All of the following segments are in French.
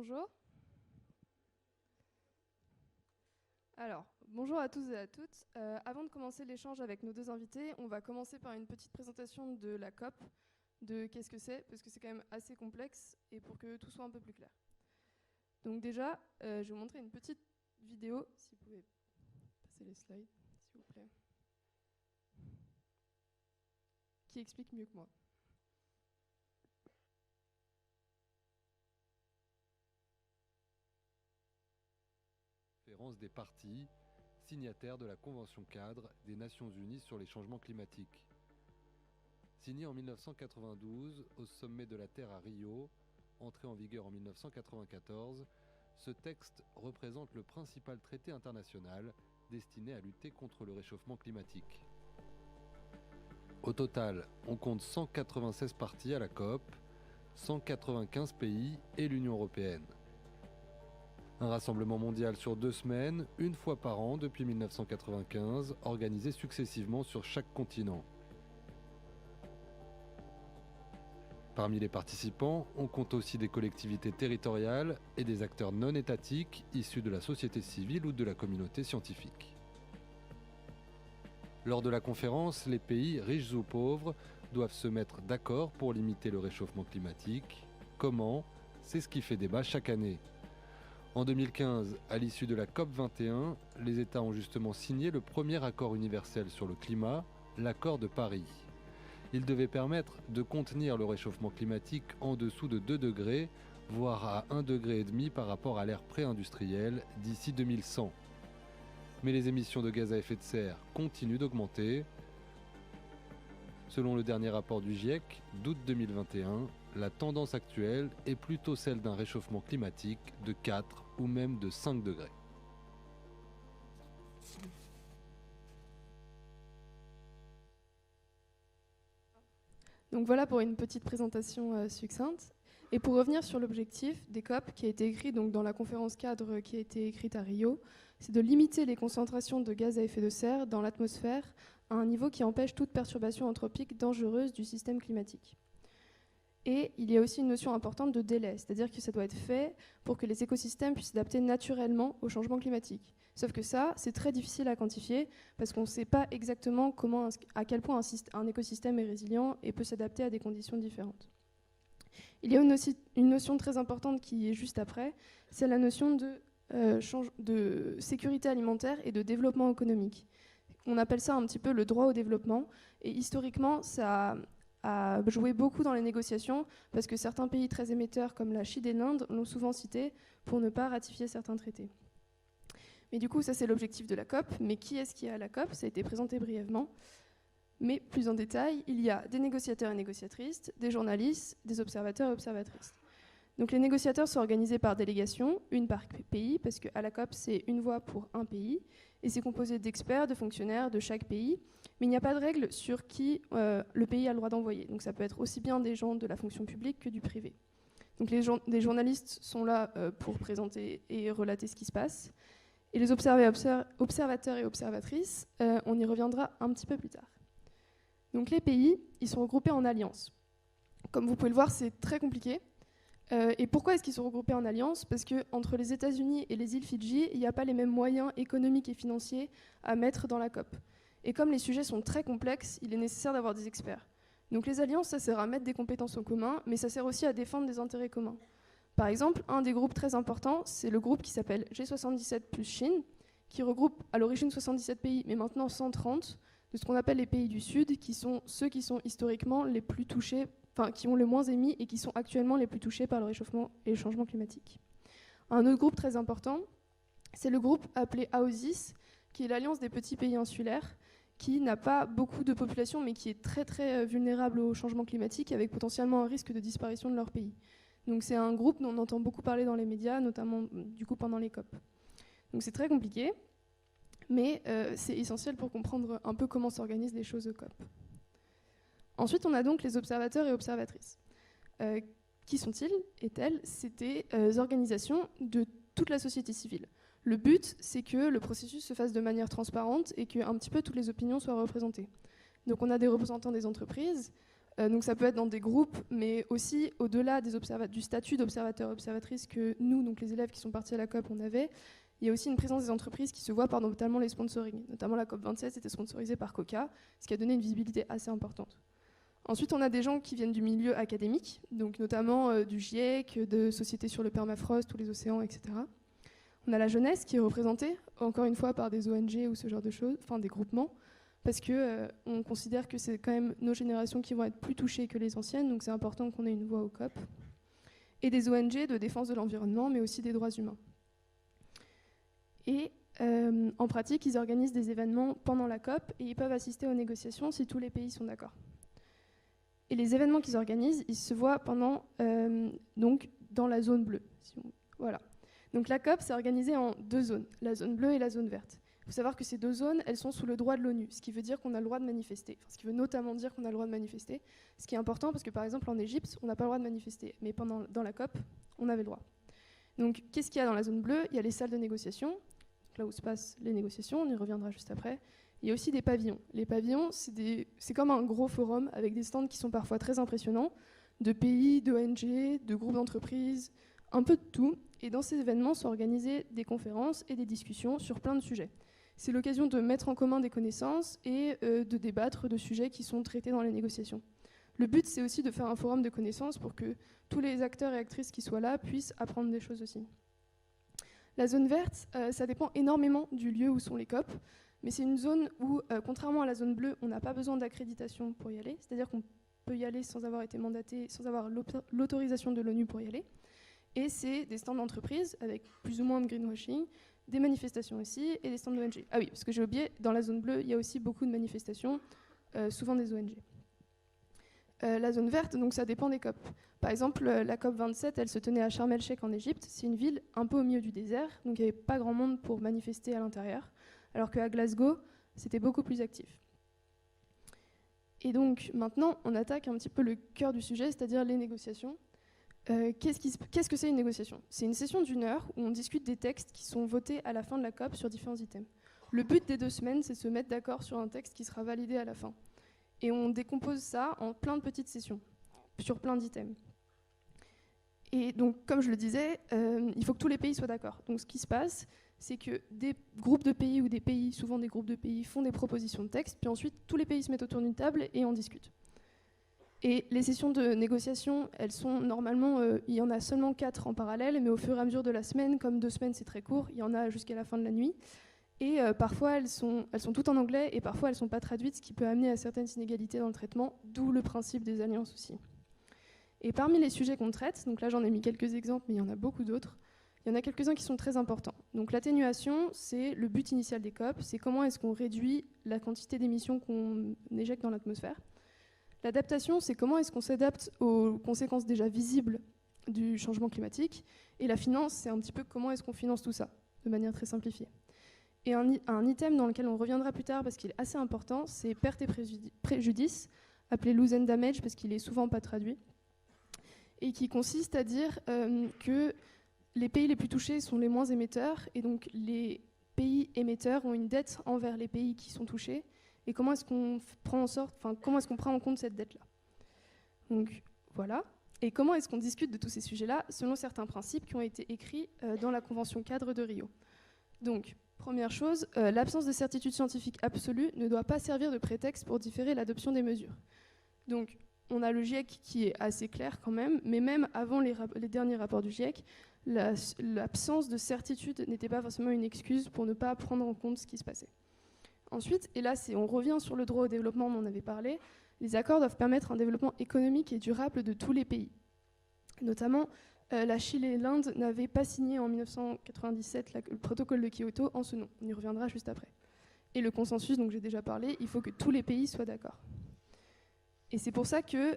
Bonjour. Alors, bonjour à tous et à toutes. Avant de commencer l'échange avec nos deux invités, on va commencer par une petite présentation de la COP, de qu'est-ce que c'est, parce que c'est quand même assez complexe et pour que tout soit un peu plus clair. Donc déjà, je vais vous montrer une petite vidéo, si vous pouvez passer les slides, s'il vous plaît, qui explique mieux que moi. Des parties signataires de la Convention-cadre des Nations Unies sur les changements climatiques. Signé en 1992 au sommet de la Terre à Rio, entré en vigueur en 1994, ce texte représente le principal traité international destiné à lutter contre le réchauffement climatique. Au total, on compte 196 parties à la COP, 195 pays et l'Union européenne. Un rassemblement mondial sur 2 semaines, une fois par an depuis 1995, organisé successivement sur chaque continent. Parmi les participants, on compte aussi des collectivités territoriales et des acteurs non étatiques issus de la société civile ou de la communauté scientifique. Lors de la conférence, les pays, riches ou pauvres, doivent se mettre d'accord pour limiter le réchauffement climatique. Comment ? C'est ce qui fait débat chaque année. En 2015, à l'issue de la COP21, les États ont justement signé le premier accord universel sur le climat, l'accord de Paris. Il devait permettre de contenir le réchauffement climatique en dessous de 2 degrés, voire à 1,5 degré par rapport à l'ère pré-industrielle d'ici 2100. Mais les émissions de gaz à effet de serre continuent d'augmenter. Selon le dernier rapport du GIEC d'août 2021, la tendance actuelle est plutôt celle d'un réchauffement climatique de 4 ou même de 5 degrés. Donc voilà pour une petite présentation succincte. Et pour revenir sur l'objectif des COP qui a été écrit donc, dans la conférence cadre qui a été écrite à Rio, c'est de limiter les concentrations de gaz à effet de serre dans l'atmosphère à un niveau qui empêche toute perturbation anthropique dangereuse du système climatique. Et il y a aussi une notion importante de délai, c'est-à-dire que ça doit être fait pour que les écosystèmes puissent s'adapter naturellement au changement climatique. Sauf que ça, c'est très difficile à quantifier parce qu'on ne sait pas exactement à quel point un écosystème est résilient et peut s'adapter à des conditions différentes. Il y a une notion très importante qui est juste après, c'est la notion de sécurité alimentaire et de développement économique. On appelle ça un petit peu le droit au développement, et historiquement, ça a joué beaucoup dans les négociations, parce que certains pays très émetteurs, comme la Chine et l'Inde, l'ont souvent cité pour ne pas ratifier certains traités. Mais du coup, ça c'est l'objectif de la COP, mais qui est-ce qui est à la COP ? Ça a été présenté brièvement. Mais plus en détail, il y a des négociateurs et négociatrices, des journalistes, des observateurs et observatrices. Donc les négociateurs sont organisés par délégation, une par pays, parce qu'à la COP, c'est une voix pour un pays, et c'est composé d'experts, de fonctionnaires de chaque pays, mais il n'y a pas de règle sur qui le pays a le droit d'envoyer. Donc ça peut être aussi bien des gens de la fonction publique que du privé. Donc les journalistes sont là pour présenter et relater ce qui se passe. Et les observateurs et observatrices, on y reviendra un petit peu plus tard. Donc les pays, ils sont regroupés en alliances. Comme vous pouvez le voir, c'est très compliqué. Et pourquoi est-ce qu'ils sont regroupés en alliances ? Parce qu'entre les États-Unis et les îles Fidji, il n'y a pas les mêmes moyens économiques et financiers à mettre dans la COP. Et comme les sujets sont très complexes, il est nécessaire d'avoir des experts. Donc les alliances, ça sert à mettre des compétences en commun, mais ça sert aussi à défendre des intérêts communs. Par exemple, un des groupes très importants, c'est le groupe qui s'appelle G77 plus Chine, qui regroupe à l'origine 77 pays, mais maintenant 130, de ce qu'on appelle les pays du Sud, qui sont ceux qui sont historiquement les plus touchés, enfin qui ont le moins émis et qui sont actuellement les plus touchés par le réchauffement et le changement climatique. Un autre groupe très important, c'est le groupe appelé AOSIS, qui est l'Alliance des petits pays insulaires, qui n'a pas beaucoup de population, mais qui est très très vulnérable au changement climatique, avec potentiellement un risque de disparition de leur pays. Donc c'est un groupe dont on entend beaucoup parler dans les médias, notamment du coup pendant les COP. Donc c'est très compliqué, mais c'est essentiel pour comprendre un peu comment s'organisent les choses aux COP. Ensuite, on a donc les observateurs et observatrices. Qui sont-ils et elles ? C'est des organisations de toute la société civile. Le but, c'est que le processus se fasse de manière transparente et que un petit peu toutes les opinions soient représentées. Donc on a des représentants des entreprises, Donc ça peut être dans des groupes, mais aussi au-delà du statut d'observateur-observatrice que nous, donc les élèves qui sont partis à la COP, on avait. Il y a aussi une présence des entreprises qui se voit par notamment les sponsoring. Notamment la COP27 était sponsorisée par Coca, ce qui a donné une visibilité assez importante. Ensuite, on a des gens qui viennent du milieu académique, donc notamment du GIEC, de sociétés sur le permafrost ou les océans, etc. On a la jeunesse qui est représentée, encore une fois, par des ONG ou ce genre de choses, enfin des groupements, parce qu'on considère que c'est quand même nos générations qui vont être plus touchées que les anciennes, donc c'est important qu'on ait une voix au COP. Et des ONG de défense de l'environnement, mais aussi des droits humains. Et en pratique, ils organisent des événements pendant la COP et ils peuvent assister aux négociations si tous les pays sont d'accord. Et les événements qu'ils organisent, ils se voient donc dans la zone bleue. Voilà. Donc la COP, c'est organisé en 2 zones, la zone bleue et la zone verte. Il faut savoir que ces 2 zones, elles sont sous le droit de l'ONU, ce qui veut dire qu'on a le droit de manifester. Enfin, ce qui veut notamment dire qu'on a le droit de manifester. Ce qui est important parce que par exemple en Égypte, on n'a pas le droit de manifester, mais dans la COP, on avait le droit. Donc qu'est-ce qu'il y a dans la zone bleue? Il y a les salles de négociation, là où se passent les négociations, on y reviendra juste après. Il y a aussi des pavillons. Les pavillons, c'est comme un gros forum avec des stands qui sont parfois très impressionnants, de pays, d'ONG, de groupes d'entreprises, un peu de tout. Et dans ces événements sont organisées des conférences et des discussions sur plein de sujets. C'est l'occasion de mettre en commun des connaissances et de débattre de sujets qui sont traités dans les négociations. Le but, c'est aussi de faire un forum de connaissances pour que tous les acteurs et actrices qui soient là puissent apprendre des choses aussi. La zone verte, ça dépend énormément du lieu où sont les COP, mais c'est une zone où, contrairement à la zone bleue, on n'a pas besoin d'accréditation pour y aller, c'est-à-dire qu'on peut y aller sans avoir été mandaté, sans avoir l'autorisation de l'ONU pour y aller. Et c'est des stands d'entreprise avec plus ou moins de greenwashing, des manifestations aussi, et des stands d'ONG. Ah oui, parce que j'ai oublié, dans la zone bleue, il y a aussi beaucoup de manifestations, souvent des ONG. La zone verte, donc ça dépend des COP. Par exemple, la COP 27, elle se tenait à Sharm el-Sheikh en Égypte. C'est une ville un peu au milieu du désert, donc il n'y avait pas grand monde pour manifester à l'intérieur, alors qu'à Glasgow, c'était beaucoup plus actif. Et donc maintenant, on attaque un petit peu le cœur du sujet, c'est-à-dire les négociations. Qu'est-ce que c'est une négociation? C'est une session d'1 heure où on discute des textes qui sont votés à la fin de la COP sur différents items. Le but des 2 semaines, c'est de se mettre d'accord sur un texte qui sera validé à la fin. Et on décompose ça en plein de petites sessions, sur plein d'items. Et donc, comme je le disais, il faut que tous les pays soient d'accord. Donc ce qui se passe, c'est que des groupes de pays ou des pays, souvent des groupes de pays, font des propositions de texte, puis ensuite tous les pays se mettent autour d'une table et on discute. Et les sessions de négociation, elles sont normalement, il y en a seulement 4 en parallèle, mais au fur et à mesure de la semaine, comme 2 semaines c'est très court, il y en a jusqu'à la fin de la nuit. Et parfois elles sont toutes en anglais et parfois elles ne sont pas traduites, ce qui peut amener à certaines inégalités dans le traitement, d'où le principe des alliances aussi. Et parmi les sujets qu'on traite, donc là j'en ai mis quelques exemples, mais il y en a beaucoup d'autres, il y en a quelques-uns qui sont très importants. Donc l'atténuation, c'est le but initial des COP, c'est comment est-ce qu'on réduit la quantité d'émissions qu'on éjecte dans l'atmosphère. L'adaptation, c'est comment est-ce qu'on s'adapte aux conséquences déjà visibles du changement climatique. Et la finance, c'est un petit peu comment est-ce qu'on finance tout ça, de manière très simplifiée. Et un item dans lequel on reviendra plus tard, parce qu'il est assez important, c'est perte et préjudice, appelé lose and damage, parce qu'il est souvent pas traduit, et qui consiste à dire que les pays les plus touchés sont les moins émetteurs, et donc les pays émetteurs ont une dette envers les pays qui sont touchés, et comment est-ce qu'on prend en compte cette dette-là. Donc voilà. Et comment est-ce qu'on discute de tous ces sujets-là selon certains principes qui ont été écrits dans la Convention cadre de Rio. Donc, première chose, l'absence de certitude scientifique absolue ne doit pas servir de prétexte pour différer l'adoption des mesures. Donc, on a le GIEC qui est assez clair quand même, mais même avant les derniers rapports du GIEC, l'absence de certitude n'était pas forcément une excuse pour ne pas prendre en compte ce qui se passait. Ensuite, et là on revient sur le droit au développement dont on avait parlé, les accords doivent permettre un développement économique et durable de tous les pays. Notamment, la Chine et l'Inde n'avaient pas signé en 1997 le protocole de Kyoto en ce nom. On y reviendra juste après. Et le consensus dont j'ai déjà parlé, il faut que tous les pays soient d'accord. Et c'est pour ça que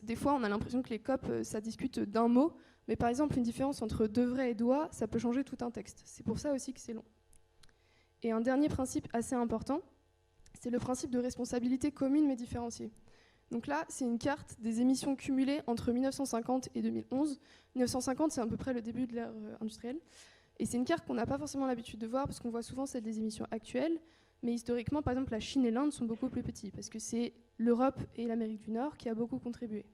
des fois on a l'impression que les COP, ça discute d'un mot, mais par exemple une différence entre devrait et doit, ça peut changer tout un texte. C'est pour ça aussi que c'est long. Et un dernier principe assez important, c'est le principe de responsabilité commune mais différenciée. Donc là, c'est une carte des émissions cumulées entre 1950 et 2011. 1950, c'est à peu près le début de l'ère industrielle. Et c'est une carte qu'on n'a pas forcément l'habitude de voir, parce qu'on voit souvent celle des émissions actuelles. Mais historiquement, par exemple, la Chine et l'Inde sont beaucoup plus petits, parce que c'est l'Europe et l'Amérique du Nord qui a beaucoup contribué.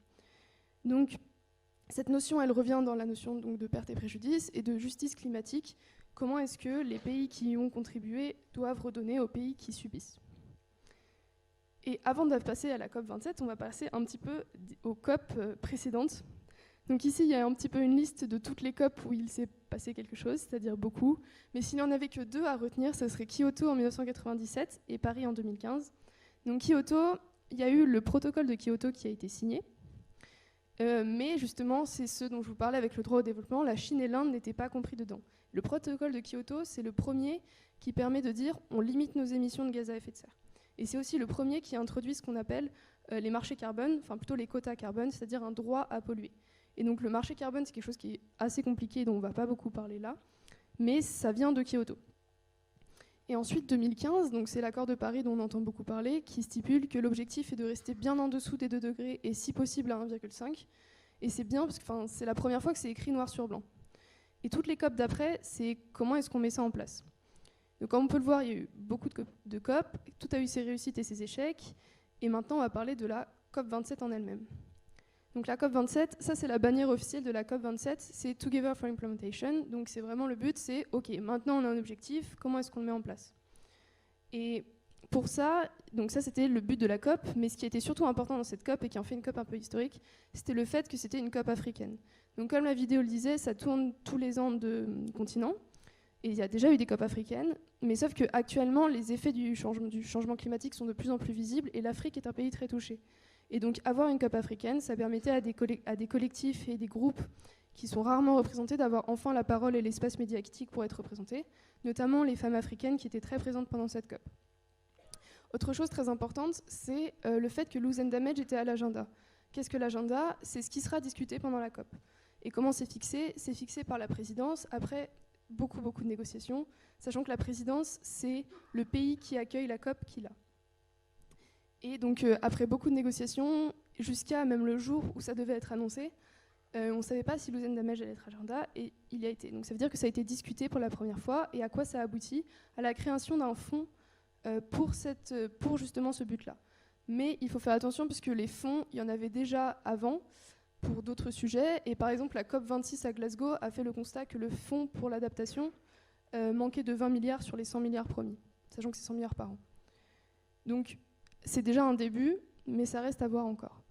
Donc, cette notion, elle revient dans la notion donc, de perte et préjudice et de justice climatique. Comment est-ce que les pays qui y ont contribué doivent redonner aux pays qui subissent? Et avant de passer à la COP27, on va passer un petit peu aux COP précédentes. Donc ici, il y a un petit peu une liste de toutes les COP où il s'est passé quelque chose, c'est-à-dire beaucoup. Mais s'il n'y en avait que 2 à retenir, ce serait Kyoto en 1997 et Paris en 2015. Donc Kyoto, il y a eu le protocole de Kyoto qui a été signé. Mais justement, c'est ce dont je vous parlais avec le droit au développement. La Chine et l'Inde n'étaient pas compris dedans. Le protocole de Kyoto, c'est le premier qui permet de dire on limite nos émissions de gaz à effet de serre. Et c'est aussi le premier qui introduit ce qu'on appelle les marchés carbone, enfin plutôt les quotas carbone, c'est-à-dire un droit à polluer. Et donc le marché carbone, c'est quelque chose qui est assez compliqué, dont on ne va pas beaucoup parler là, mais ça vient de Kyoto. Et ensuite 2015, donc c'est l'accord de Paris dont on entend beaucoup parler, qui stipule que l'objectif est de rester bien en dessous des 2 degrés et si possible à 1,5. Et c'est bien parce que c'est la première fois que c'est écrit noir sur blanc. Et toutes les COP d'après, c'est comment est-ce qu'on met ça en place. Donc comme on peut le voir, il y a eu beaucoup de COP, tout a eu ses réussites et ses échecs, et maintenant on va parler de la COP27 en elle-même. Donc la COP27, ça c'est la bannière officielle de la COP27, c'est Together for Implementation, donc c'est vraiment le but, c'est ok, maintenant on a un objectif, comment est-ce qu'on le met en place? Et pour ça, donc ça c'était le but de la COP, mais ce qui était surtout important dans cette COP et qui en fait une COP un peu historique, c'était le fait que c'était une COP africaine. Donc comme la vidéo le disait, ça tourne tous les ans de continent, et il y a déjà eu des COP africaines, mais sauf qu'actuellement, les effets du changement climatique sont de plus en plus visibles et l'Afrique est un pays très touché. Et donc avoir une COP africaine, ça permettait à des collectifs et des groupes qui sont rarement représentés d'avoir enfin la parole et l'espace médiatique pour être représentés, notamment les femmes africaines qui étaient très présentes pendant cette COP. Autre chose très importante, c'est le fait que Lose and Damage était à l'agenda. Qu'est-ce que l'agenda? C'est ce qui sera discuté pendant la COP. Et comment c'est fixé? C'est fixé par la présidence, après beaucoup de négociations, sachant que la présidence, c'est le pays qui accueille la COP qui l'a. Et donc, après beaucoup de négociations, jusqu'à même le jour où ça devait être annoncé, on ne savait pas si Lose and Damage allait être agenda, et il y a été. Donc ça veut dire que ça a été discuté pour la première fois, et à quoi ça aboutit? À la création d'un fonds pour justement ce but-là. Mais il faut faire attention, puisque les fonds, il y en avait déjà avant, pour d'autres sujets, et par exemple la COP26 à Glasgow a fait le constat que le fonds pour l'adaptation manquait de 20 milliards sur les 100 milliards promis, sachant que c'est 100 milliards par an. Donc c'est déjà un début, mais ça reste à voir encore.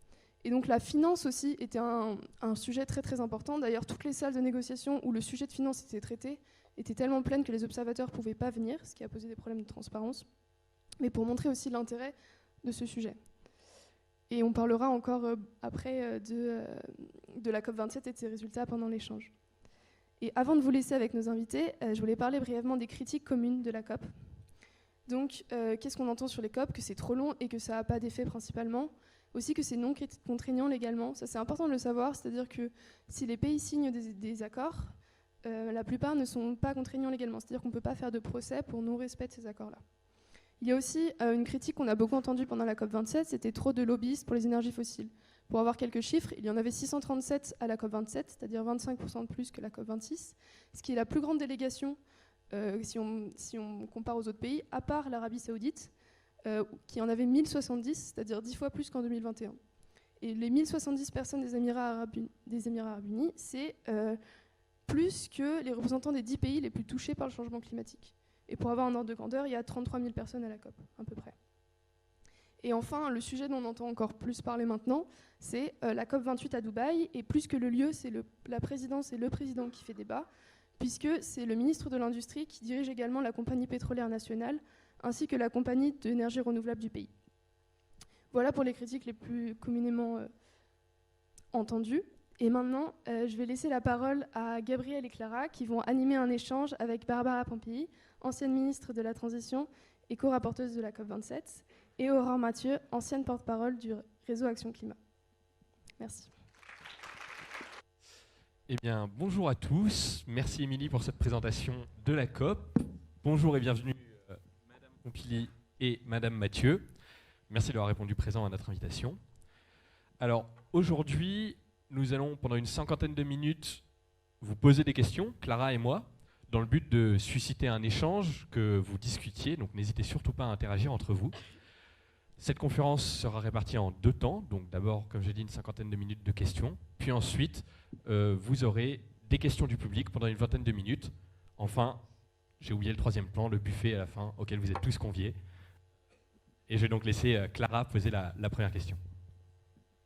Et donc la finance aussi était un sujet très très important. D'ailleurs, toutes les salles de négociation où le sujet de finance était traité étaient tellement pleines que les observateurs ne pouvaient pas venir, ce qui a posé des problèmes de transparence, mais pour montrer aussi l'intérêt de ce sujet. Et on parlera encore après de la COP27 et de ses résultats pendant l'échange. Et avant de vous laisser avec nos invités, je voulais parler brièvement des critiques communes de la COP. Donc, qu'est-ce qu'on entend sur les COP? Que c'est trop long et que ça n'a pas d'effet principalement. Aussi que c'est non contraignant légalement. Ça, c'est important de le savoir. C'est-à-dire que si les pays signent des accords, la plupart ne sont pas contraignants légalement. C'est-à-dire qu'on ne peut pas faire de procès pour non-respect de ces accords-là. Il y a aussi une critique qu'on a beaucoup entendue pendant la COP27, c'était trop de lobbyistes pour les énergies fossiles. Pour avoir quelques chiffres, il y en avait 637 à la COP27, c'est-à-dire 25% de plus que la COP26, ce qui est la plus grande délégation si on compare aux autres pays, à part l'Arabie Saoudite, qui en avait 1070, c'est-à-dire 10 fois plus qu'en 2021. Et les 1070 personnes des Émirats Arabes Unis, c'est plus que les représentants des 10 pays les plus touchés par le changement climatique. Et pour avoir un ordre de grandeur, il y a 33 000 personnes à la COP, à peu près. Et enfin, le sujet dont on entend encore plus parler maintenant, c'est la COP28 à Dubaï. Et plus que le lieu, c'est la présidence et le président qui fait débat, puisque c'est le ministre de l'Industrie qui dirige également la compagnie pétrolière nationale, ainsi que la compagnie d'énergie renouvelable du pays. Voilà pour les critiques les plus communément entendues. Et maintenant, je vais laisser la parole à Gabriel et Clara, qui vont animer un échange avec Barbara Pampilly, ancienne ministre de la Transition et co-rapporteuse de la COP27, et Aurore Mathieu, ancienne porte-parole du réseau Action Climat. Merci. Eh bien, bonjour à tous. Merci Émilie pour cette présentation de la COP. Bonjour et bienvenue Madame Pampilly et Madame Mathieu. Merci d'avoir répondu présent à notre invitation. Alors, aujourd'hui, nous allons, pendant une 50aine de minutes, vous poser des questions, Clara et moi. dans le but de susciter un échange, que vous discutiez, donc n'hésitez surtout pas à interagir entre vous. Cette conférence sera répartie en 2 temps, donc d'abord, comme je l'ai dit, une 50aine de minutes de questions, puis ensuite, vous aurez des questions du public pendant une 20aine de minutes. Enfin, j'ai oublié le 3e plan, le buffet à la fin, auquel vous êtes tous conviés. Et je vais donc laisser Clara poser la première question.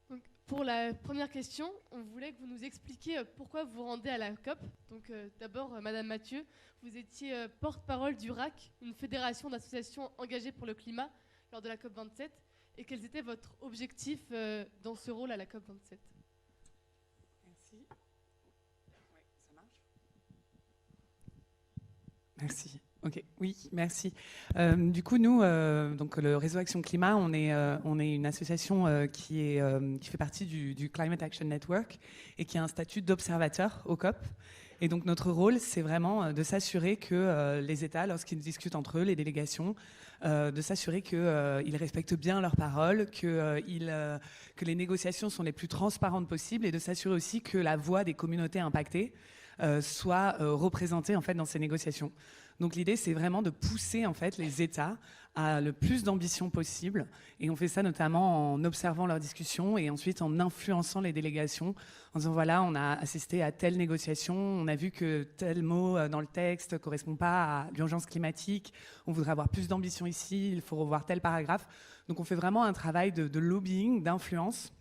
Donc, pour la première question, on voulait que vous nous expliquiez pourquoi vous vous rendez à la COP. Donc d'abord, Madame Mathieu, vous étiez porte-parole du RAC, une fédération d'associations engagées pour le climat lors de la COP 27. Et quels étaient votre objectif dans ce rôle à la COP 27 ? Merci. Ouais, ça marche. Merci. Ok, oui, merci. Du coup, nous, donc le réseau Action Climat, on est une association qui fait partie du Climate Action Network et qui a un statut d'observateur au COP. Et donc notre rôle, c'est vraiment de s'assurer que les États, lorsqu'ils discutent entre eux, les délégations, de s'assurer qu'ils respectent bien leurs paroles, que les négociations sont les plus transparentes possibles, et de s'assurer aussi que la voix des communautés impactées soit représentée en fait dans ces négociations. Donc l'idée, c'est vraiment de pousser en fait les États à le plus d'ambition possible, et on fait ça notamment en observant leurs discussions et ensuite en influençant les délégations, en disant voilà, on a assisté à telle négociation, on a vu que tel mot dans le texte correspond pas à l'urgence climatique, on voudrait avoir plus d'ambition ici, il faut revoir tel paragraphe. Donc on fait vraiment un travail de lobbying, d'influence,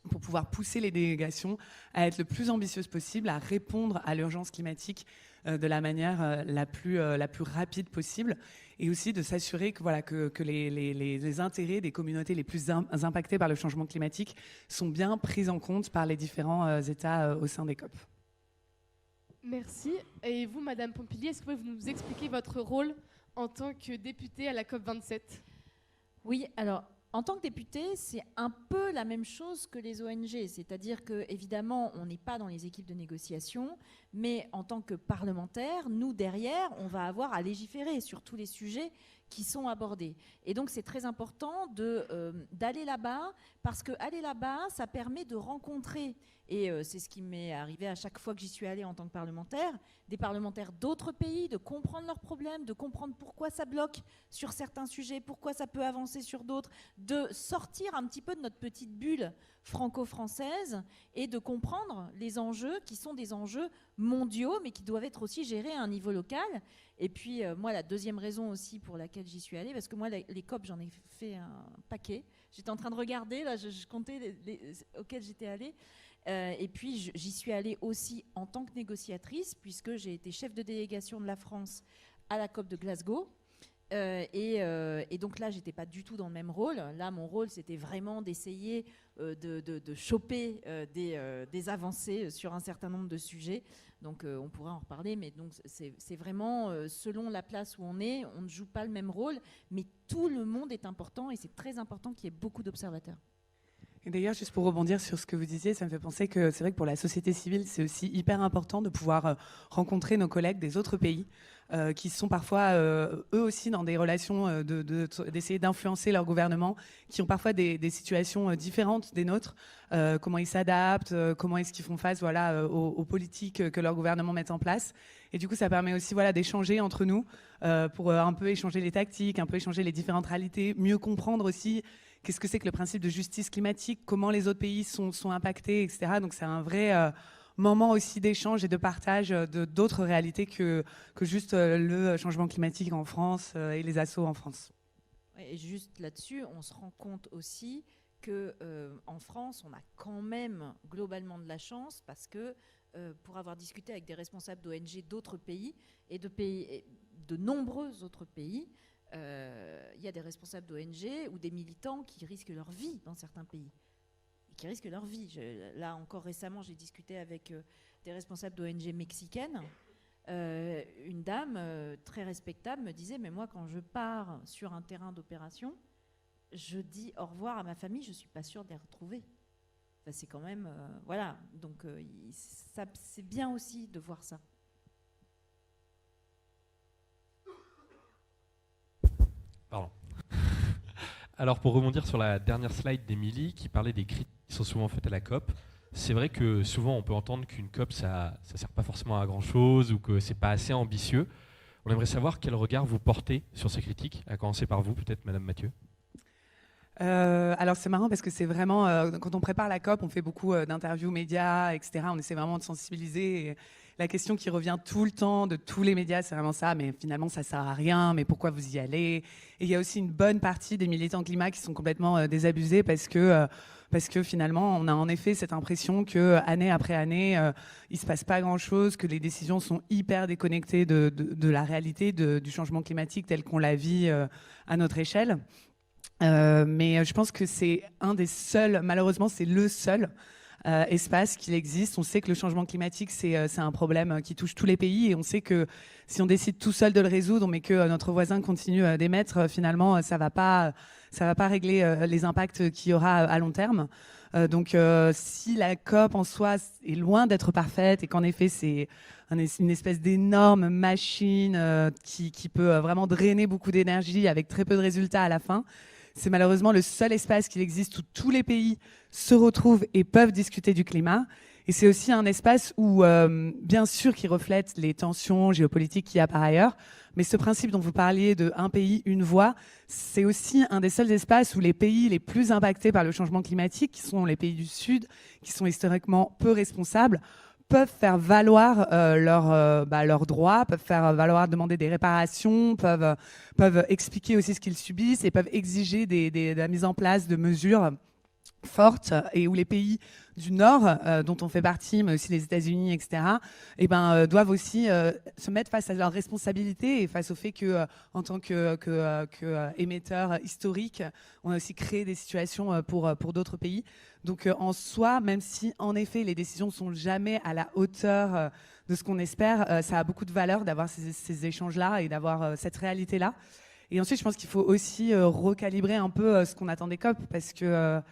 pour pouvoir pousser les délégations à être le plus ambitieuses possible, à répondre à l'urgence climatique de la manière la plus rapide possible, et aussi de s'assurer que, voilà, que les intérêts des communautés les plus impactées par le changement climatique sont bien pris en compte par les différents États au sein des COP. Merci. Et vous, Madame Pompili, est-ce que vous pouvez nous expliquer votre rôle en tant que députée à la COP 27 ? Oui, alors, en tant que député, c'est un peu la même chose que les ONG, c'est-à-dire qu'évidemment, on n'est pas dans les équipes de négociation, mais en tant que parlementaire, nous, derrière, on va avoir à légiférer sur tous les sujets qui sont abordés. Et donc, c'est très important d'aller là-bas, parce qu'aller là-bas, ça permet de rencontrer, et c'est ce qui m'est arrivé à chaque fois que j'y suis allée en tant que parlementaire, des parlementaires d'autres pays, de comprendre leurs problèmes, de comprendre pourquoi ça bloque sur certains sujets, pourquoi ça peut avancer sur d'autres, de sortir un petit peu de notre petite bulle franco-française et de comprendre les enjeux qui sont des enjeux mondiaux, mais qui doivent être aussi gérés à un niveau local. Et puis, moi, la deuxième raison aussi pour laquelle j'y suis allée, parce que moi, les COP, j'en ai fait un paquet. J'étais en train de regarder, là, je comptais les auxquels j'étais allée. Et puis, j'y suis allée aussi en tant que négociatrice, puisque j'ai été chef de délégation de la France à la COP de Glasgow. Et donc là, j'étais pas du tout dans le même rôle. Là, mon rôle, c'était vraiment d'essayer de choper des avancées sur un certain nombre de sujets. Donc, on pourra en reparler, mais donc c'est vraiment selon la place où on est, on ne joue pas le même rôle, mais tout le monde est important et c'est très important qu'il y ait beaucoup d'observateurs. Et d'ailleurs, juste pour rebondir sur ce que vous disiez, ça me fait penser que c'est vrai que pour la société civile, c'est aussi hyper important de pouvoir rencontrer nos collègues des autres pays qui sont parfois eux aussi dans des relations d'essayer d'influencer leur gouvernement, qui ont parfois des situations différentes des nôtres, comment ils s'adaptent, comment est-ce qu'ils font face aux politiques que leur gouvernement met en place. Et du coup, ça permet aussi d'échanger entre nous pour un peu échanger les tactiques, un peu échanger les différentes réalités, mieux comprendre aussi qu'est-ce que c'est que le principe de justice climatique, comment les autres pays sont impactés, etc. Donc c'est un vrai moment aussi d'échange et de partage d'autres réalités que juste le changement climatique en France et les assauts en France. Et juste là-dessus, on se rend compte aussi qu'en France, on a quand même globalement de la chance, parce que pour avoir discuté avec des responsables d'ONG d'autres pays et de nombreux autres pays, il y a des responsables d'ONG ou des militants qui risquent leur vie dans certains pays. Qui risquent leur vie. Là, encore récemment, j'ai discuté avec des responsables d'ONG mexicaines. Une dame très respectable me disait « Mais moi, quand je pars sur un terrain d'opération, je dis au revoir à ma famille, je ne suis pas sûre de les retrouver. » Enfin, c'est quand même... voilà. Donc, c'est bien aussi de voir ça. Pardon. Alors, pour rebondir sur la dernière slide d'Émilie, qui parlait des critiques qui sont souvent faites à la COP, c'est vrai que souvent on peut entendre qu'une COP ça sert pas forcément à grand chose ou que c'est pas assez ambitieux. On aimerait savoir quel regard vous portez sur ces critiques, à commencer par vous peut-être Madame Mathieu. Alors c'est marrant parce que c'est vraiment, quand on prépare la COP, on fait beaucoup d'interviews médias, etc. On essaie vraiment de sensibiliser. Et la question qui revient tout le temps de tous les médias, c'est vraiment ça, mais finalement ça sert à rien, mais pourquoi vous y allez? Et il y a aussi une bonne partie des militants climat qui sont complètement désabusés parce que finalement on a en effet cette impression que année après année, il se passe pas grand-chose, que les décisions sont hyper déconnectées de la réalité du changement climatique tel qu'on la vit à notre échelle. Mais je pense que c'est un des seuls, malheureusement c'est le seul espace qu'il existe. On sait que le changement climatique c'est un problème qui touche tous les pays et on sait que si on décide tout seul de le résoudre mais que notre voisin continue d'émettre, finalement ça va pas régler les impacts qu'il y aura à long terme. Donc si la COP en soi est loin d'être parfaite et qu'en effet c'est une espèce d'énorme machine qui peut vraiment drainer beaucoup d'énergie avec très peu de résultats à la fin, c'est malheureusement le seul espace qu'il existe où tous les pays se retrouvent et peuvent discuter du climat. Et c'est aussi un espace où, bien sûr, qui reflète les tensions géopolitiques qu'il y a par ailleurs, mais ce principe dont vous parliez de un pays, une voix, c'est aussi un des seuls espaces où les pays les plus impactés par le changement climatique, qui sont les pays du Sud, qui sont historiquement peu responsables, peuvent faire valoir leurs droits, peuvent faire valoir demander des réparations, peuvent expliquer aussi ce qu'ils subissent et peuvent exiger de la mise en place de mesures fortes et où les pays du Nord, dont on fait partie, mais aussi les États-Unis, etc., doivent aussi se mettre face à leurs responsabilités et face au fait que, en tant qu'émetteurs historiques, on a aussi créé des situations pour d'autres pays. Donc en soi, même si en effet les décisions ne sont jamais à la hauteur de ce qu'on espère, ça a beaucoup de valeur d'avoir ces échanges-là et d'avoir cette réalité-là. Et ensuite, je pense qu'il faut aussi recalibrer un peu ce qu'on attend des COP, parce que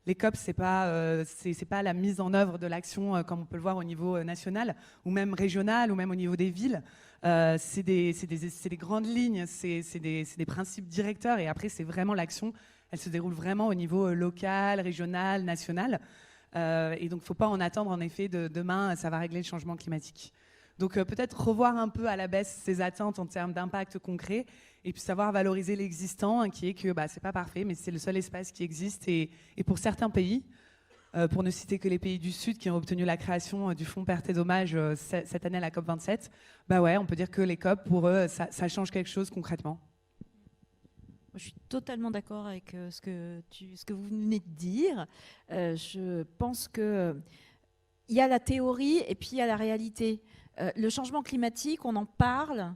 les COP, c'est pas la mise en œuvre de l'action comme on peut le voir au niveau national, ou même régional, ou même au niveau des villes. C'est des grandes lignes, c'est des principes directeurs, et après, c'est vraiment l'action. Elle se déroule vraiment au niveau local, régional, national. Et donc, il ne faut pas en attendre, en effet, de demain, ça va régler le changement climatique. Donc, peut-être revoir un peu à la baisse ces attentes en termes d'impact concret, et puis savoir valoriser l'existant, hein, qui est que c'est pas parfait, mais c'est le seul espace qui existe. Et pour certains pays, pour ne citer que les pays du Sud qui ont obtenu la création du fonds pertes et dommages cette année à la COP27, on peut dire que les COP, pour eux, ça change quelque chose concrètement. Je suis totalement d'accord avec ce que vous venez de dire. Je pense qu'il y a la théorie et puis il y a la réalité. Le changement climatique, on en parle,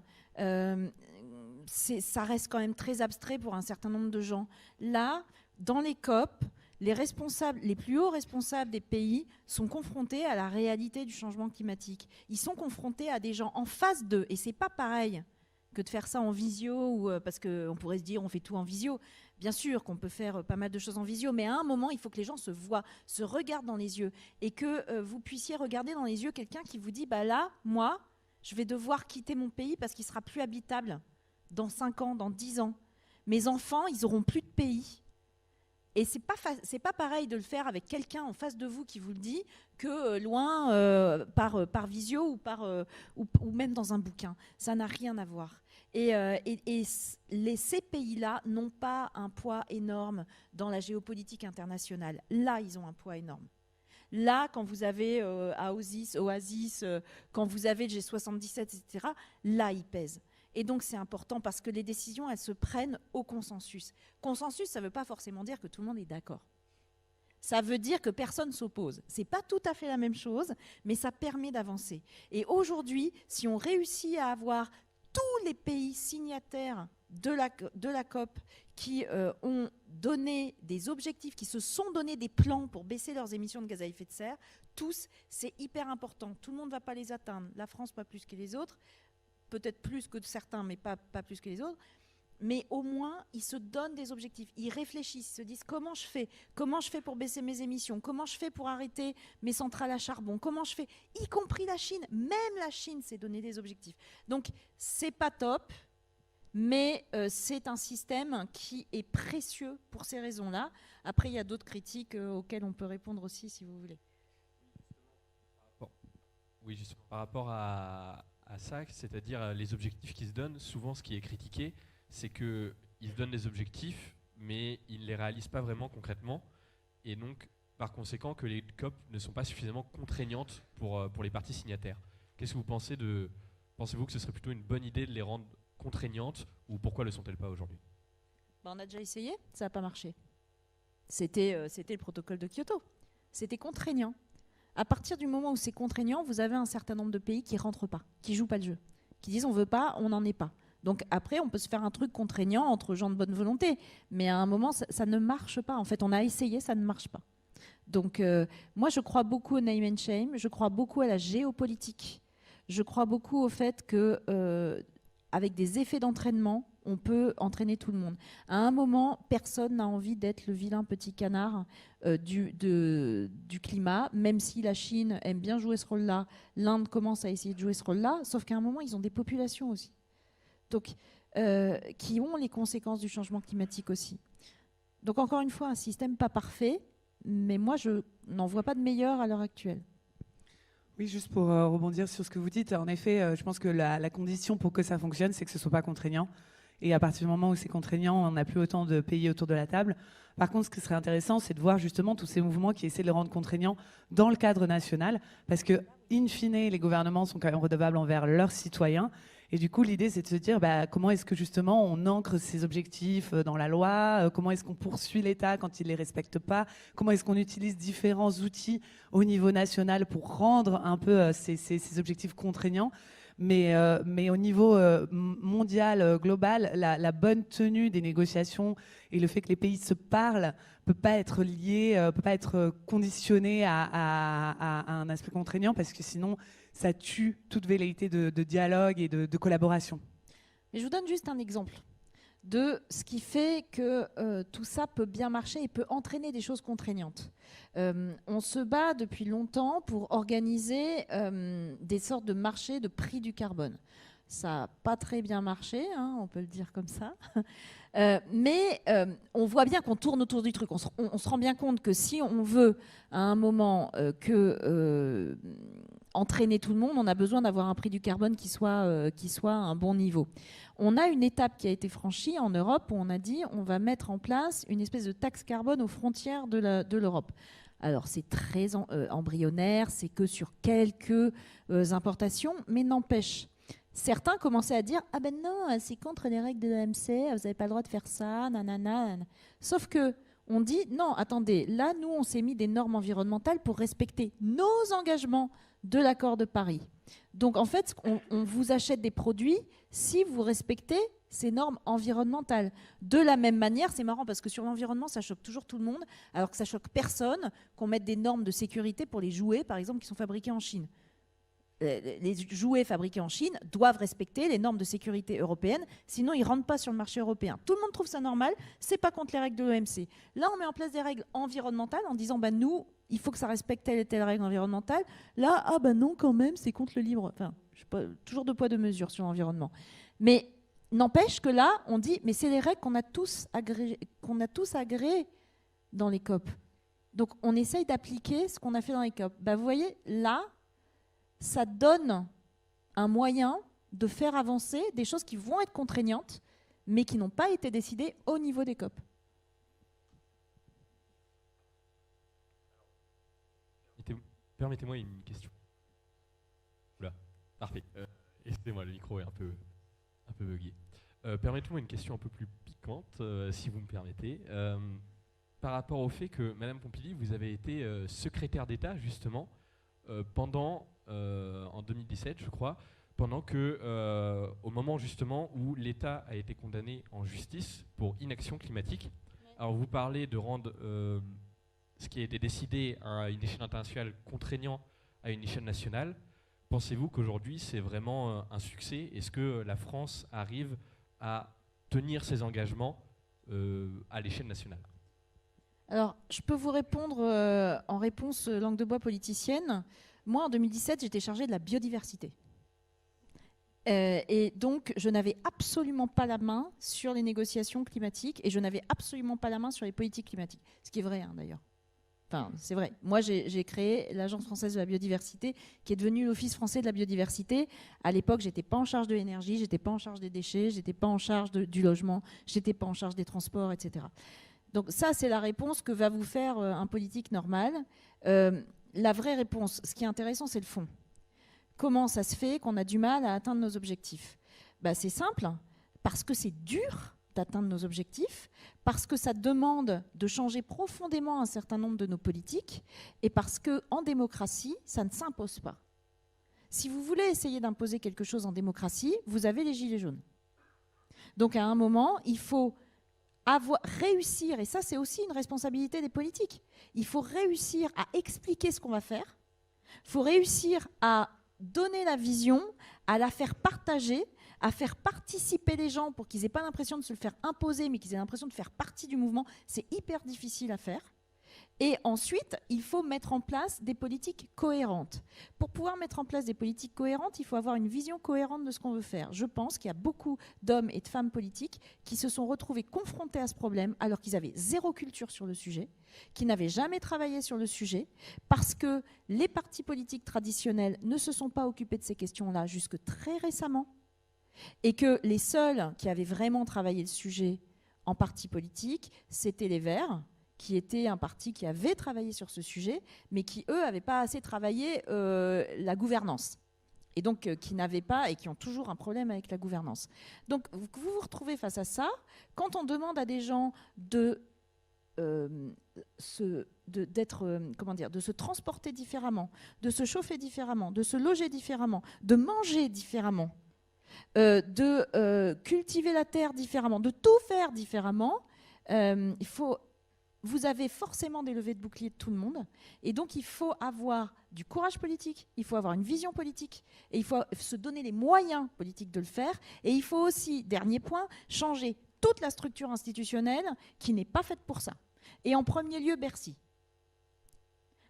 ça reste quand même très abstrait pour un certain nombre de gens. Là, dans les COP, les plus hauts responsables des pays sont confrontés à la réalité du changement climatique. Ils sont confrontés à des gens en face d'eux, et c'est pas pareil que de faire ça en visio, parce qu'on pourrait se dire on fait tout en visio. Bien sûr qu'on peut faire pas mal de choses en visio, mais à un moment, il faut que les gens se voient, se regardent dans les yeux, et que vous puissiez regarder dans les yeux quelqu'un qui vous dit là, moi, je vais devoir quitter mon pays parce qu'il sera plus habitable dans 5 ans, dans 10 ans. Mes enfants, ils auront plus de pays. Et c'est pas pareil de le faire avec quelqu'un en face de vous qui vous le dit que loin par visio ou même dans un bouquin. Ça n'a rien à voir. Et ces pays-là n'ont pas un poids énorme dans la géopolitique internationale. Là, ils ont un poids énorme. Là, quand vous avez Oasis, quand vous avez le G77, etc., là, ils pèsent. Et donc, c'est important parce que les décisions, elles se prennent au consensus. Consensus, ça ne veut pas forcément dire que tout le monde est d'accord. Ça veut dire que personne ne s'oppose. Ce n'est pas tout à fait la même chose, mais ça permet d'avancer. Et aujourd'hui, si on réussit à avoir tous les pays signataires de la COP qui ont donné des objectifs, qui se sont donné des plans pour baisser leurs émissions de gaz à effet de serre, tous, c'est hyper important. Tout le monde ne va pas les atteindre. La France, pas plus que les autres. Peut-être plus que certains, mais pas plus que les autres. Mais au moins, ils se donnent des objectifs. Ils réfléchissent, ils se disent comment je fais pour baisser mes émissions, comment je fais pour arrêter mes centrales à charbon, comment je fais, y compris la Chine. Même la Chine s'est donné des objectifs. Donc, c'est pas top, mais c'est un système qui est précieux pour ces raisons-là. Après, il y a d'autres critiques auxquelles on peut répondre aussi, si vous voulez. Oui, justement, par rapport à ça, c'est-à-dire les objectifs qu'ils se donnent, souvent ce qui est critiqué, c'est qu'ils se donnent des objectifs, mais ils ne les réalisent pas vraiment concrètement, et donc par conséquent que les COP ne sont pas suffisamment contraignantes pour les parties signataires. Qu'est-ce que vous pensez de... Pensez-vous que ce serait plutôt une bonne idée de les rendre contraignantes, ou pourquoi ne le sont-elles pas aujourd'hui? On a déjà essayé, ça n'a pas marché. C'était le protocole de Kyoto. C'était contraignant. À partir du moment où c'est contraignant, vous avez un certain nombre de pays qui ne rentrent pas, qui ne jouent pas le jeu, qui disent on ne veut pas, on n'en est pas. Donc après, on peut se faire un truc contraignant entre gens de bonne volonté, mais à un moment, ça ne marche pas. En fait, on a essayé, ça ne marche pas. Donc moi, je crois beaucoup au name and shame, je crois beaucoup à la géopolitique, je crois beaucoup au fait que avec des effets d'entraînement, on peut entraîner tout le monde. À un moment, personne n'a envie d'être le vilain petit canard du climat, même si la Chine aime bien jouer ce rôle-là, l'Inde commence à essayer de jouer ce rôle-là, sauf qu'à un moment, ils ont des populations aussi. Donc, qui ont les conséquences du changement climatique aussi. Donc encore une fois, un système pas parfait, mais moi, je n'en vois pas de meilleur à l'heure actuelle. Oui, juste pour rebondir sur ce que vous dites, en effet, je pense que la condition pour que ça fonctionne, c'est que ce ne soit pas contraignant. Et à partir du moment où c'est contraignant, on n'a plus autant de pays autour de la table. Par contre, ce qui serait intéressant, c'est de voir justement tous ces mouvements qui essaient de le rendre contraignant dans le cadre national, parce que, in fine, les gouvernements sont quand même redevables envers leurs citoyens. Et du coup, l'idée, c'est de se dire comment est-ce que justement on ancre ces objectifs dans la loi, comment est-ce qu'on poursuit l'État quand il ne les respecte pas, comment est-ce qu'on utilise différents outils au niveau national pour rendre un peu ces objectifs contraignants. Mais au niveau mondial, global, la bonne tenue des négociations et le fait que les pays se parlent peut pas être lié, peut pas être conditionné à un aspect contraignant, parce que sinon ça tue toute velléité de dialogue et de collaboration. Mais je vous donne juste un exemple de ce qui fait que tout ça peut bien marcher et peut entraîner des choses contraignantes. On se bat depuis longtemps pour organiser des sortes de marchés de prix du carbone. Ça n'a pas très bien marché, hein, on peut le dire comme ça. Mais on voit bien qu'on tourne autour du truc. On se rend bien compte que si on veut à un moment entraîner tout le monde, on a besoin d'avoir un prix du carbone qui soit à un bon niveau. On a une étape qui a été franchie en Europe où on a dit on va mettre en place une espèce de taxe carbone aux frontières de l'Europe. Alors c'est très embryonnaire, c'est que sur quelques importations, mais n'empêche. Certains commençaient à dire « Ah ben non, c'est contre les règles de l'OMC, vous n'avez pas le droit de faire ça, nanana. » Sauf que on dit « Non, attendez, là, nous, on s'est mis des normes environnementales pour respecter nos engagements de l'accord de Paris. Donc, en fait, on vous achète des produits si vous respectez ces normes environnementales. De la même manière, c'est marrant parce que sur l'environnement, ça choque toujours tout le monde, alors que ça choque personne qu'on mette des normes de sécurité pour les jouets, par exemple, qui sont fabriqués en Chine. Les jouets fabriqués en Chine doivent respecter les normes de sécurité européennes, sinon ils ne rentrent pas sur le marché européen. Tout le monde trouve ça normal, c'est pas contre les règles de l'OMC. Là, on met en place des règles environnementales en disant nous, il faut que ça respecte telle et telle règle environnementale. Là, non, quand même, c'est contre le libre. Enfin, je sais pas, toujours deux poids deux mesures sur l'environnement. Mais n'empêche que là, on dit mais c'est les règles qu'on a tous agréées dans les COP. Donc on essaye d'appliquer ce qu'on a fait dans les COP. Vous voyez, là, ça donne un moyen de faire avancer des choses qui vont être contraignantes, mais qui n'ont pas été décidées au niveau des COP. Permettez-moi une question. Oula, parfait. Excusez-moi, le micro est un peu bugué. Permettez-moi une question un peu plus piquante, si vous me permettez. Par rapport au fait que, Madame Pompili, vous avez été secrétaire d'État, justement, en 2017, je crois, pendant que, au moment justement où l'État a été condamné en justice pour inaction climatique. Alors vous parlez de rendre ce qui a été décidé à une échelle internationale contraignant à une échelle nationale. Pensez-vous qu'aujourd'hui c'est vraiment un succès? Est-ce que la France arrive à tenir ses engagements à l'échelle nationale? Alors, je peux vous répondre en réponse langue de bois politicienne. Moi, en 2017, j'étais chargée de la biodiversité. Et donc, je n'avais absolument pas la main sur les négociations climatiques et je n'avais absolument pas la main sur les politiques climatiques. Ce qui est vrai, hein, d'ailleurs. Enfin, c'est vrai. Moi, j'ai créé l'Agence française de la biodiversité, qui est devenue l'Office français de la biodiversité. À l'époque, j'étais pas en charge de l'énergie, j'étais pas en charge des déchets, j'étais pas en charge du logement, j'étais pas en charge des transports, etc. Donc ça, c'est la réponse que va vous faire un politique normal. La vraie réponse, ce qui est intéressant, c'est le fond. Comment ça se fait qu'on a du mal à atteindre nos objectifs ? C'est simple, parce que c'est dur d'atteindre nos objectifs, parce que ça demande de changer profondément un certain nombre de nos politiques, et parce qu'en démocratie, ça ne s'impose pas. Si vous voulez essayer d'imposer quelque chose en démocratie, vous avez les gilets jaunes. Donc à un moment, il faut réussir, et ça c'est aussi une responsabilité des politiques, il faut réussir à expliquer ce qu'on va faire, il faut réussir à donner la vision, à la faire partager, à faire participer les gens pour qu'ils n'aient pas l'impression de se le faire imposer, mais qu'ils aient l'impression de faire partie du mouvement. C'est hyper difficile à faire. Et ensuite, il faut mettre en place des politiques cohérentes. Pour pouvoir mettre en place des politiques cohérentes, il faut avoir une vision cohérente de ce qu'on veut faire. Je pense qu'il y a beaucoup d'hommes et de femmes politiques qui se sont retrouvés confrontés à ce problème alors qu'ils avaient zéro culture sur le sujet, qui n'avaient jamais travaillé sur le sujet, parce que les partis politiques traditionnels ne se sont pas occupés de ces questions-là jusque très récemment, et que les seuls qui avaient vraiment travaillé le sujet en parti politique, c'était les Verts, qui était un parti qui avait travaillé sur ce sujet, mais qui, eux, n'avaient pas assez travaillé la gouvernance. Et donc, qui n'avaient pas, et qui ont toujours un problème avec la gouvernance. Donc, vous vous retrouvez face à ça. Quand on demande à des gens de se transporter différemment, de se chauffer différemment, de se loger différemment, de manger différemment, de cultiver la terre différemment, de tout faire différemment, vous avez forcément des levées de boucliers de tout le monde. Et donc, il faut avoir du courage politique, il faut avoir une vision politique, et il faut se donner les moyens politiques de le faire. Et il faut aussi, dernier point, changer toute la structure institutionnelle qui n'est pas faite pour ça. Et en premier lieu, Bercy.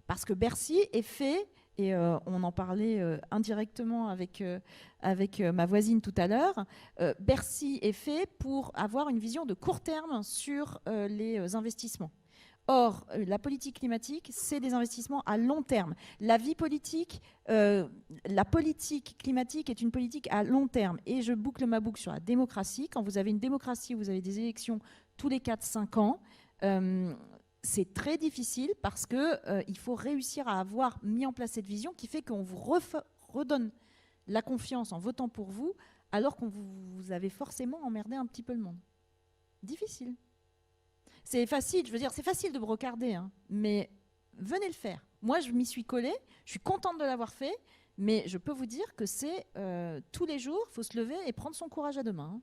Parce que Bercy est fait, et on en parlait indirectement avec ma voisine tout à l'heure, Bercy est fait pour avoir une vision de court terme sur les investissements. Or, la politique climatique, c'est des investissements à long terme. La vie politique, la politique climatique est une politique à long terme. Et je boucle ma boucle sur la démocratie. Quand vous avez une démocratie, vous avez des élections tous les 4-5 ans. C'est très difficile parce qu'il faut réussir à avoir mis en place cette vision qui fait qu'on vous redonne la confiance en votant pour vous, alors qu'on vous avez forcément emmerdé un petit peu le monde. Difficile. C'est facile, je veux dire, c'est facile de brocarder, hein, mais venez le faire. Moi, je m'y suis collée, je suis contente de l'avoir fait, mais je peux vous dire que c'est tous les jours, il faut se lever et prendre son courage à deux mains. Hein.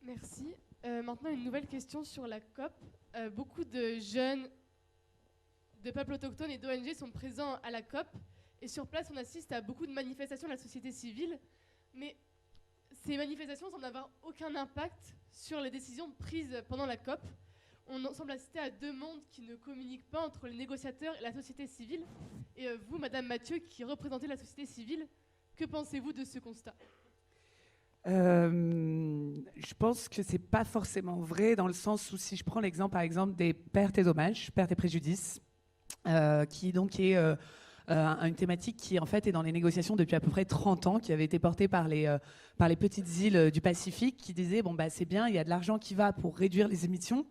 Merci. Maintenant, une nouvelle question sur la COP. Beaucoup de jeunes, de peuples autochtones et d'ONG sont présents à la COP. Et sur place, on assiste à beaucoup de manifestations de la société civile. Mais ces manifestations semblent n'avoir aucun impact sur les décisions prises pendant la COP. On semble assister à deux mondes qui ne communiquent pas entre les négociateurs et la société civile. Et vous, Madame Mathieu, qui représentez la société civile, que pensez-vous de ce constat ? Je pense que c'est pas forcément vrai dans le sens où si je prends l'exemple par exemple des pertes et dommages, pertes et préjudices, qui donc est une thématique qui en fait est dans les négociations depuis à peu près 30 ans, qui avait été portée par les petites îles du Pacifique, qui disaient bon bah c'est bien, il y a de l'argent qui va pour réduire les émissions,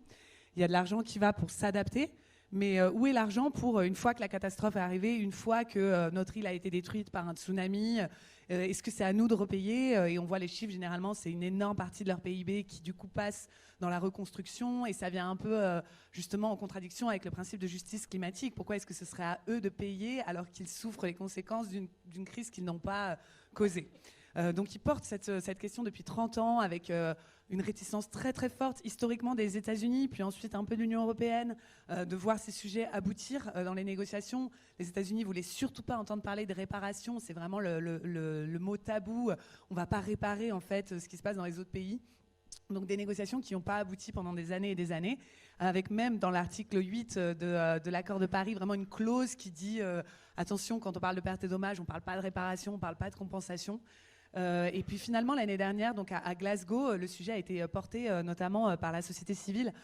il y a de l'argent qui va pour s'adapter. Mais où est l'argent pour, une fois que la catastrophe est arrivée, une fois que notre île a été détruite par un tsunami, est-ce que c'est à nous de repayer ? Et on voit les chiffres, généralement, c'est une énorme partie de leur PIB qui, du coup, passe dans la reconstruction. Et ça vient un peu, justement, en contradiction avec le principe de justice climatique. Pourquoi est-ce que ce serait à eux de payer alors qu'ils souffrent les conséquences d'une crise qu'ils n'ont pas causée ? Donc ils portent cette question depuis 30 ans avec une réticence très très forte historiquement des États-Unis, puis ensuite un peu de l'Union européenne, de voir ces sujets aboutir dans les négociations. Les États-Unis ne voulaient surtout pas entendre parler de réparation, c'est vraiment le mot tabou. On ne va pas réparer en fait ce qui se passe dans les autres pays. Donc des négociations qui n'ont pas abouti pendant des années, avec même dans l'article 8 de l'accord de Paris, vraiment une clause qui dit attention, quand on parle de pertes et dommages, on ne parle pas de réparation, on ne parle pas de compensation. Et puis finalement l'année dernière, donc à Glasgow, le sujet a été porté notamment par la société civile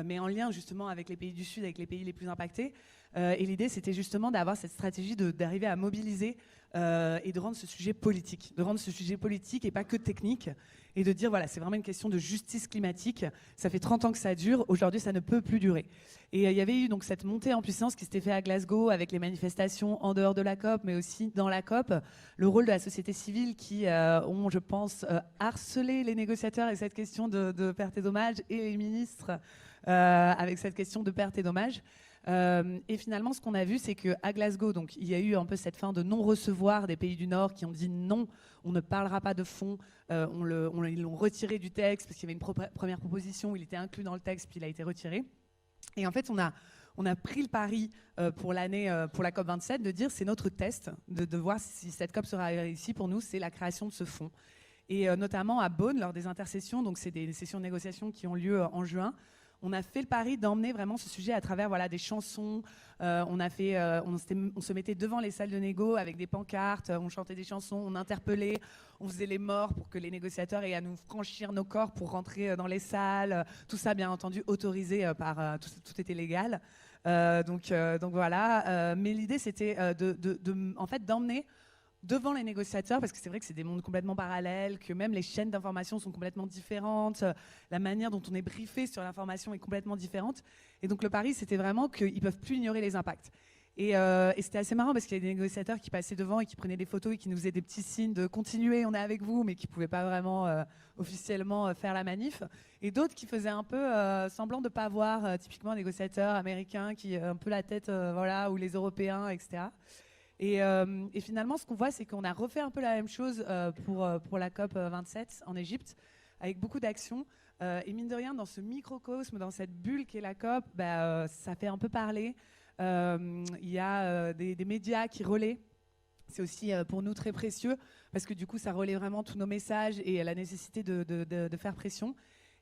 mais en lien justement avec les pays du Sud, avec les pays les plus impactés. Et l'idée, c'était justement d'avoir cette stratégie d'arriver à mobiliser et de rendre ce sujet politique. De rendre ce sujet politique et pas que technique. Et de dire, voilà, c'est vraiment une question de justice climatique. Ça fait 30 ans que ça dure. Aujourd'hui, ça ne peut plus durer. Et il y avait eu donc cette montée en puissance qui s'était faite à Glasgow avec les manifestations en dehors de la COP, mais aussi dans la COP. Le rôle de la société civile qui ont, je pense, harcelé les négociateurs avec cette question de perte et dommages et les ministres avec cette question de perte et dommages. Et finalement, ce qu'on a vu, c'est qu'à Glasgow, donc, il y a eu un peu cette fin de non-recevoir des pays du Nord qui ont dit non, on ne parlera pas de fond. Ils l'ont retiré du texte parce qu'il y avait une première proposition, il était inclus dans le texte, puis il a été retiré. Et en fait, on a pris le pari pour l'année, pour la COP27, de dire c'est notre test, de voir si cette COP sera réussie pour nous, c'est la création de ce fonds. Et notamment à Bonn, lors des intercessions, donc c'est des sessions de négociation qui ont lieu en juin, on a fait le pari d'emmener vraiment ce sujet à travers des chansons. On se mettait devant les salles de négo avec des pancartes, on chantait des chansons, on interpellait, on faisait les morts pour que les négociateurs aient à nous franchir nos corps pour rentrer dans les salles. Tout ça, bien entendu, autorisé par tout était légal. Donc voilà. Mais l'idée, c'était en fait, d'emmener devant les négociateurs, parce que c'est vrai que c'est des mondes complètement parallèles, que même les chaînes d'information sont complètement différentes, la manière dont on est briefé sur l'information est complètement différente. Et donc le pari, c'était vraiment qu'ils ne peuvent plus ignorer les impacts. Et c'était assez marrant parce qu'il y a des négociateurs qui passaient devant et qui prenaient des photos et qui nous faisaient des petits signes de « continuez, on est avec vous », mais qui ne pouvaient pas vraiment officiellement faire la manif. Et d'autres qui faisaient un peu semblant de ne pas voir, typiquement les négociateurs américains qui un peu la tête, ou les Européens, etc. Et finalement, ce qu'on voit, c'est qu'on a refait un peu la même chose pour la COP 27 en Égypte, avec beaucoup d'actions. Et mine de rien, dans ce microcosme, dans cette bulle qu'est la COP, ça fait un peu parler. Il y a des médias qui relaient. C'est aussi pour nous très précieux, parce que du coup, ça relaie vraiment tous nos messages et la nécessité de faire pression.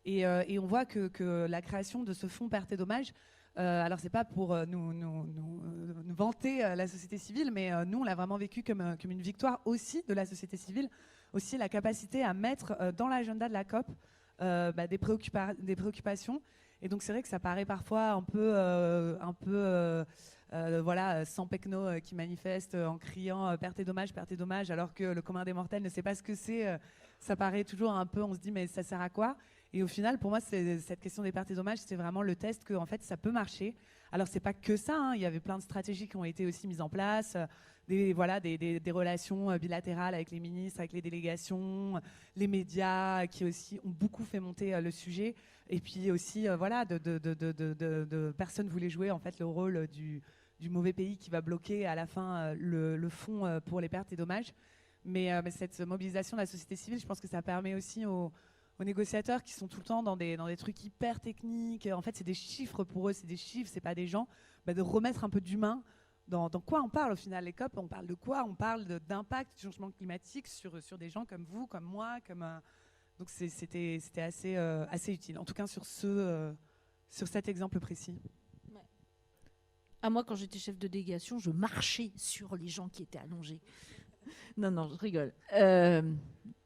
Et on voit que la création de ce fonds perte et dommages, alors c'est pas pour nous vanter la société civile, mais nous on l'a vraiment vécu comme une victoire aussi de la société civile, aussi la capacité à mettre dans l'agenda de la COP des préoccupations. Et donc c'est vrai que ça paraît parfois un peu sans pecno qui manifeste en criant perte et dommages, alors que le commun des mortels ne sait pas ce que c'est. Ça paraît toujours un peu, on se dit mais ça sert à quoi ? Et au final, pour moi, cette question des pertes et dommages, c'est vraiment le test que en fait, ça peut marcher. Alors, c'est pas que ça. Hein. Il y avait plein de stratégies qui ont été aussi mises en place, des relations bilatérales avec les ministres, avec les délégations, les médias qui aussi ont beaucoup fait monter le sujet. Et puis aussi, personne voulait jouer en fait le rôle du mauvais pays qui va bloquer à la fin le fonds pour les pertes et dommages. Mais cette mobilisation de la société civile, je pense que ça permet aussi aux négociateurs qui sont tout le temps dans des trucs hyper techniques. En fait, c'est des chiffres pour eux, c'est des chiffres, c'est pas des gens. De remettre un peu d'humain dans quoi on parle au final. Les COP, on parle de quoi ? On parle d'impact du changement climatique sur des gens comme vous, comme moi. Donc c'était assez utile. En tout cas, sur cet exemple précis. Ouais. Moi, quand j'étais chef de délégation, je marchais sur les gens qui étaient allongés. Non, je rigole.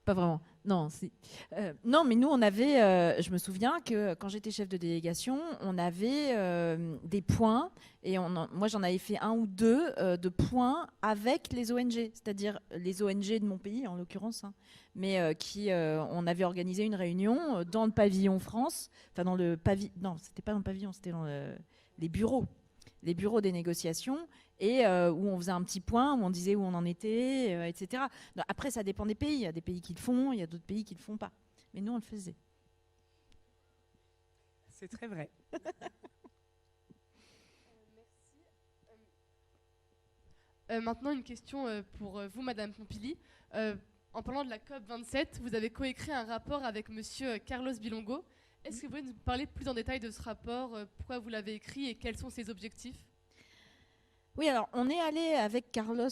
Pas vraiment. Non, mais nous, on avait... je me souviens que quand j'étais chef de délégation, on avait des points, et moi, j'en avais fait 1 ou 2 de points avec les ONG, c'est-à-dire les ONG de mon pays, en l'occurrence, hein, mais on avait organisé une réunion dans le pavillon France, enfin dans le pavillon... Non, c'était pas dans le pavillon, c'était dans les bureaux des négociations, et où on faisait un petit point, où on disait où on en était, etc. Donc, après, ça dépend des pays. Il y a des pays qui le font, il y a d'autres pays qui ne le font pas. Mais nous, on le faisait. C'est très vrai. Merci. Maintenant, une question pour vous, Madame Pompili. En parlant de la COP27, vous avez coécrit un rapport avec Monsieur Carlos Bilongo. Est-ce que vous pouvez nous parler plus en détail de ce rapport, pourquoi vous l'avez écrit et quels sont ses objectifs ? Oui, alors on est allé avec Carlos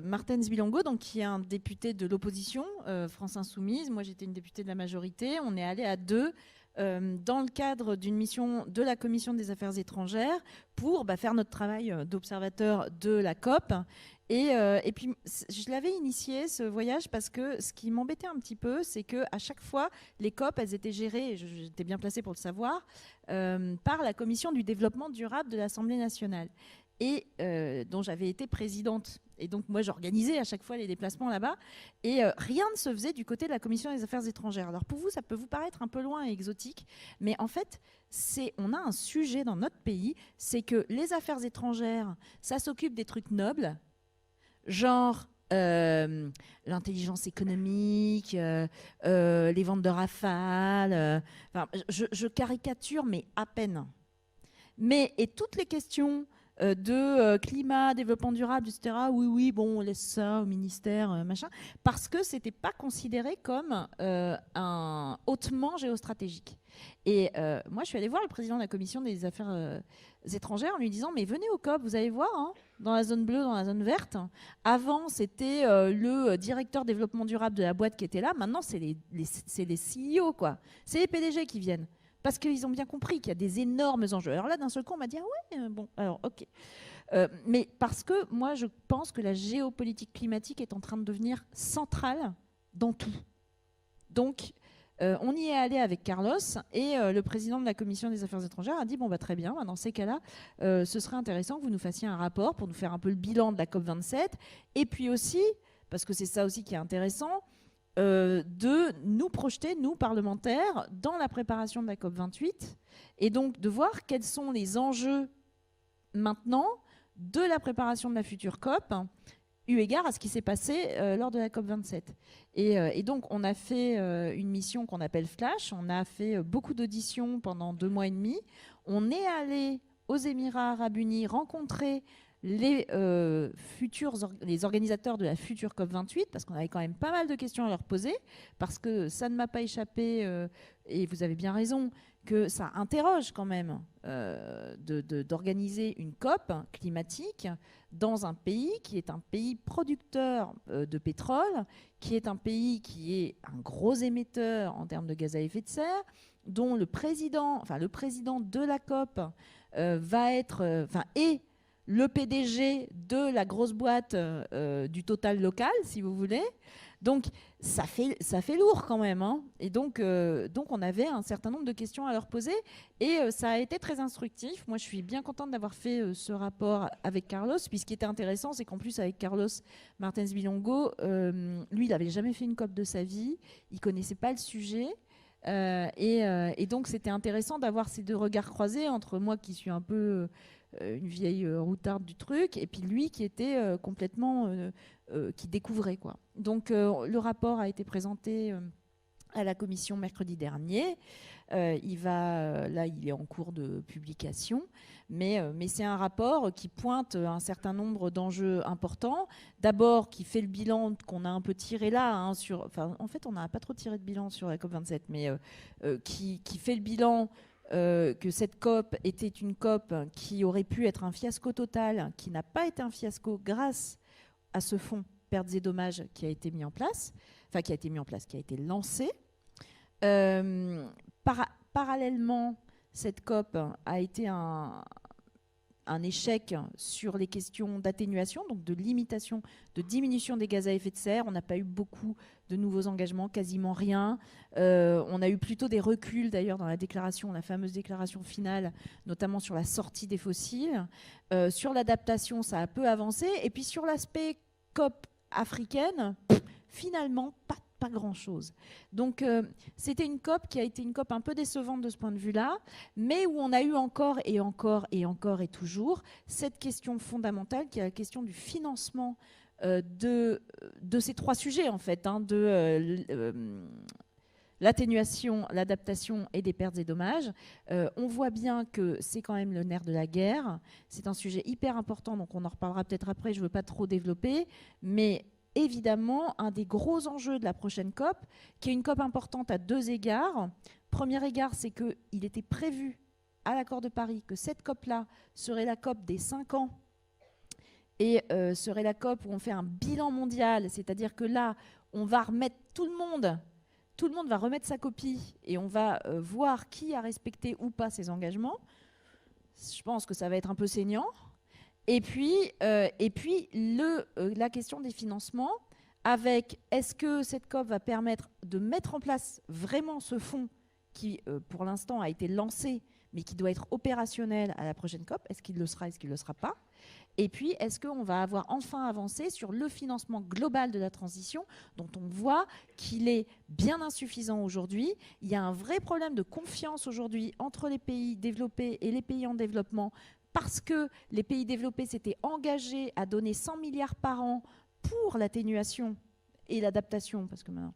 Martens Bilongo, donc, qui est un député de l'opposition, France Insoumise. Moi, j'étais une députée de la majorité. On est allé à 2 dans le cadre d'une mission de la Commission des Affaires étrangères pour faire notre travail d'observateur de la COP Et puis, je l'avais initié, ce voyage, parce que ce qui m'embêtait un petit peu, c'est qu'à chaque fois, les COP, elles étaient gérées, et j'étais bien placée pour le savoir, par la Commission du développement durable de l'Assemblée nationale, et dont j'avais été présidente. Et donc, moi, j'organisais à chaque fois les déplacements là-bas, et rien ne se faisait du côté de la Commission des affaires étrangères. Alors, pour vous, ça peut vous paraître un peu loin et exotique, mais en fait, on a un sujet dans notre pays, c'est que les affaires étrangères, ça s'occupe des trucs nobles, genre l'intelligence économique, les ventes de rafales. Je caricature, mais à peine. Et toutes les questions de climat, développement durable, etc., oui, bon, on laisse ça au ministère, machin, parce que c'était pas considéré comme un hautement géostratégique. Et moi, je suis allée voir le président de la commission des affaires étrangères en lui disant, mais venez au COP, vous allez voir, hein, dans la zone bleue, dans la zone verte. Avant, c'était le directeur développement durable de la boîte qui était là. Maintenant, c'est les CEO, quoi. C'est les PDG qui viennent. Parce qu'ils ont bien compris qu'il y a des énormes enjeux. Alors là, d'un seul coup, on m'a dit, ah ouais, bon, alors, ok. Mais parce que moi, je pense que la géopolitique climatique est en train de devenir centrale dans tout. Donc, on y est allé avec Carlos, et le président de la commission des affaires étrangères a dit, bon, bah, très bien, dans ces cas-là, ce serait intéressant que vous nous fassiez un rapport pour nous faire un peu le bilan de la COP27, et puis aussi, parce que c'est ça aussi qui est intéressant, de nous projeter, nous, parlementaires, dans la préparation de la COP28, et donc de voir quels sont les enjeux maintenant de la préparation de la future COP, eu égard à ce qui s'est passé lors de la COP27. Et donc, on a fait une mission qu'on appelle Flash, on a fait beaucoup d'auditions pendant 2 mois et demi, on est allé aux Émirats Arabes Unis rencontrer les organisateurs de la future COP28, parce qu'on avait quand même pas mal de questions à leur poser, parce que ça ne m'a pas échappé, et vous avez bien raison, que ça interroge quand même d'organiser une COP climatique dans un pays qui est un pays producteur de pétrole, qui est un pays qui est un gros émetteur en termes de gaz à effet de serre, dont le président de la COP va être, est le PDG de la grosse boîte du Total local, si vous voulez. Donc, ça fait lourd quand même, hein. Et donc, on avait un certain nombre de questions à leur poser. Et ça a été très instructif. Moi, je suis bien contente d'avoir fait ce rapport avec Carlos. Puis, ce qui était intéressant, c'est qu'en plus, avec Carlos Martens Bilongo, lui, il n'avait jamais fait une COP de sa vie. Il ne connaissait pas le sujet. Et donc, c'était intéressant d'avoir ces 2 regards croisés entre moi, qui suis un peu une vieille routarde du truc, et puis lui qui était complètement qui découvrait, quoi. Donc le rapport a été présenté à la commission mercredi dernier. Il est en cours de publication, mais c'est un rapport qui pointe un certain nombre d'enjeux importants. D'abord, qui fait le bilan qu'on a un peu tiré là, hein, en fait, on n'a pas trop tiré de bilan sur la COP27, mais qui fait le bilan que cette COP était une COP qui aurait pu être un fiasco total, qui n'a pas été un fiasco grâce à ce fonds pertes et dommages qui a été mis en place, qui a été lancé. Parallèlement, cette COP a été un échec sur les questions d'atténuation, donc de limitation, de diminution des gaz à effet de serre. On n'a pas eu beaucoup de nouveaux engagements, quasiment rien. On a eu plutôt des reculs, d'ailleurs, dans la fameuse déclaration finale, notamment sur la sortie des fossiles. Sur l'adaptation, ça a peu avancé. Et puis sur l'aspect COP africaine, finalement, pas grand-chose. Donc, c'était une COP qui a été une COP un peu décevante de ce point de vue-là, mais où on a eu encore et toujours cette question fondamentale qui est la question du financement de ces 3 sujets, en fait, hein, l'atténuation, l'adaptation et des pertes et dommages. On voit bien que c'est quand même le nerf de la guerre. C'est un sujet hyper important, donc on en reparlera peut-être après, je ne veux pas trop développer, mais évidemment, un des gros enjeux de la prochaine COP, qui est une COP importante à 2 égards. Premier égard, c'est qu'il était prévu à l'accord de Paris que cette COP-là serait la COP des 5 ans et serait la COP où on fait un bilan mondial, c'est-à-dire que là, on va remettre tout le monde va remettre sa copie et on va voir qui a respecté ou pas ses engagements. Je pense que ça va être un peu saignant. Et puis la question des financements, avec est-ce que cette COP va permettre de mettre en place vraiment ce fonds qui, pour l'instant, a été lancé, mais qui doit être opérationnel à la prochaine COP. Est-ce qu'il le sera, est-ce qu'il ne le sera pas? Et puis, est-ce qu'on va avoir enfin avancé sur le financement global de la transition, dont on voit qu'il est bien insuffisant aujourd'hui. Il y a un vrai problème de confiance aujourd'hui entre les pays développés et les pays en développement, parce que les pays développés s'étaient engagés à donner 100 milliards par an pour l'atténuation et l'adaptation, parce que maintenant,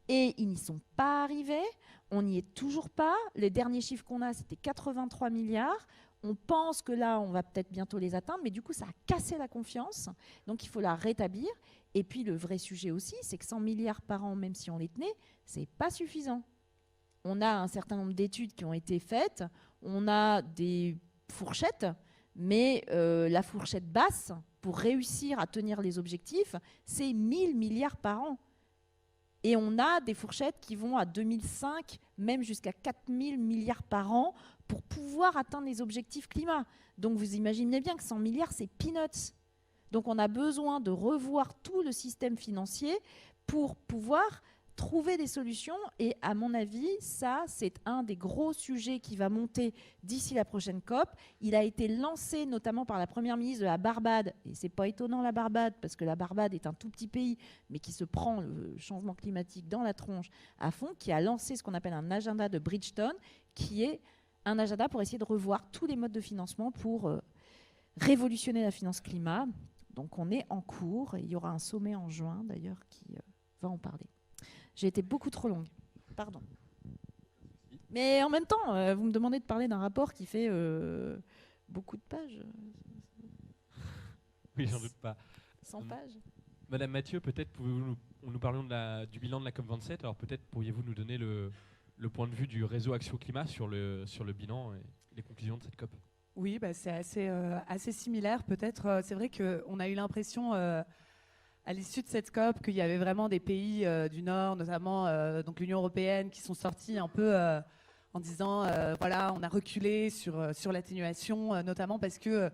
et ils n'y sont pas arrivés. On n'y est toujours pas. Les derniers chiffres qu'on a, c'était 83 milliards. On pense que là, on va peut-être bientôt les atteindre, mais du coup, ça a cassé la confiance. Donc, il faut la rétablir. Et puis, le vrai sujet aussi, c'est que 100 milliards par an, même si on les tenait, c'est pas suffisant. On a un certain nombre d'études qui ont été faites. On a des fourchettes, mais la fourchette basse, pour réussir à tenir les objectifs, c'est 1000 milliards par an. Et on a des fourchettes qui vont à 2005, même jusqu'à 4000 milliards par an pour pouvoir atteindre les objectifs climat. Donc vous imaginez bien que 100 milliards, c'est peanuts. Donc on a besoin de revoir tout le système financier pour pouvoir trouver des solutions. Et à mon avis, ça, c'est un des gros sujets qui va monter d'ici la prochaine COP. Il a été lancé notamment par la première ministre de la Barbade. Et c'est pas étonnant, la Barbade, parce que la Barbade est un tout petit pays, mais qui se prend le changement climatique dans la tronche à fond, qui a lancé ce qu'on appelle un agenda de Bridgetown, qui est un agenda pour essayer de revoir tous les modes de financement pour révolutionner la finance climat. Donc on est en cours. Et il y aura un sommet en juin, d'ailleurs, qui va en parler. J'ai été beaucoup trop longue. Pardon. Mais en même temps, vous me demandez de parler d'un rapport qui fait beaucoup de pages. Oui, j'en doute pas. 100 pages. Madame Mathieu, peut-être nous parlions du bilan de la COP27. Alors peut-être pourriez-vous nous donner le point de vue du réseau Action Climat sur le bilan et les conclusions de cette COP? Oui, bah, c'est assez similaire. Peut-être, c'est vrai qu'on a eu l'impression à l'issue de cette COP qu'il y avait vraiment des pays du Nord, notamment donc l'Union européenne, qui sont sortis un peu en disant voilà, on a reculé sur l'atténuation, notamment parce que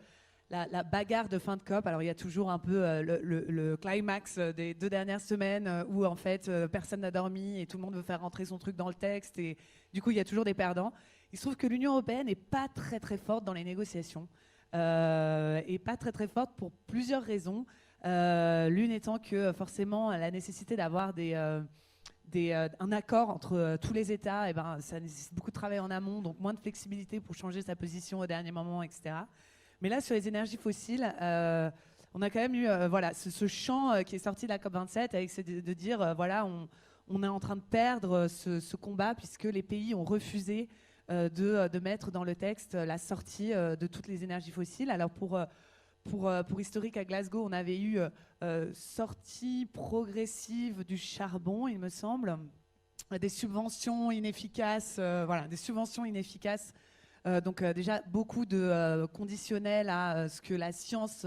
la bagarre de fin de COP, alors il y a toujours un peu le climax des 2 dernières semaines où en fait personne n'a dormi et tout le monde veut faire rentrer son truc dans le texte et du coup il y a toujours des perdants. Il se trouve que l'Union européenne n'est pas très très forte dans les négociations et pas très très forte pour plusieurs raisons. L'une étant que forcément la nécessité d'avoir un accord entre tous les États, et ben, ça nécessite beaucoup de travail en amont, donc moins de flexibilité pour changer sa position au dernier moment, etc. Mais là, sur les énergies fossiles, on a quand même eu voilà, ce champ qui est sorti de la COP27 avec de dire voilà, on est en train de perdre ce combat puisque les pays ont refusé de mettre dans le texte la sortie de toutes les énergies fossiles. Alors pour historique, à Glasgow, on avait eu sortie progressive du charbon, il me semble, des subventions inefficaces, donc déjà beaucoup de conditionnels à ce que la science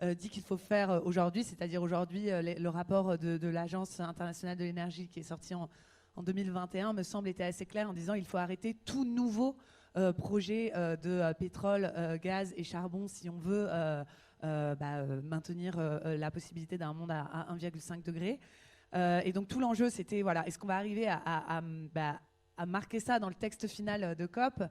dit qu'il faut faire aujourd'hui, c'est-à-dire aujourd'hui le rapport de l'Agence internationale de l'énergie qui est sorti en 2021 me semble était assez clair en disant il faut arrêter tout nouveau projet de pétrole, gaz et charbon si on veut maintenir la possibilité d'un monde à 1,5 degré. Et donc tout l'enjeu c'était voilà, est-ce qu'on va arriver à marquer ça dans le texte final de COP?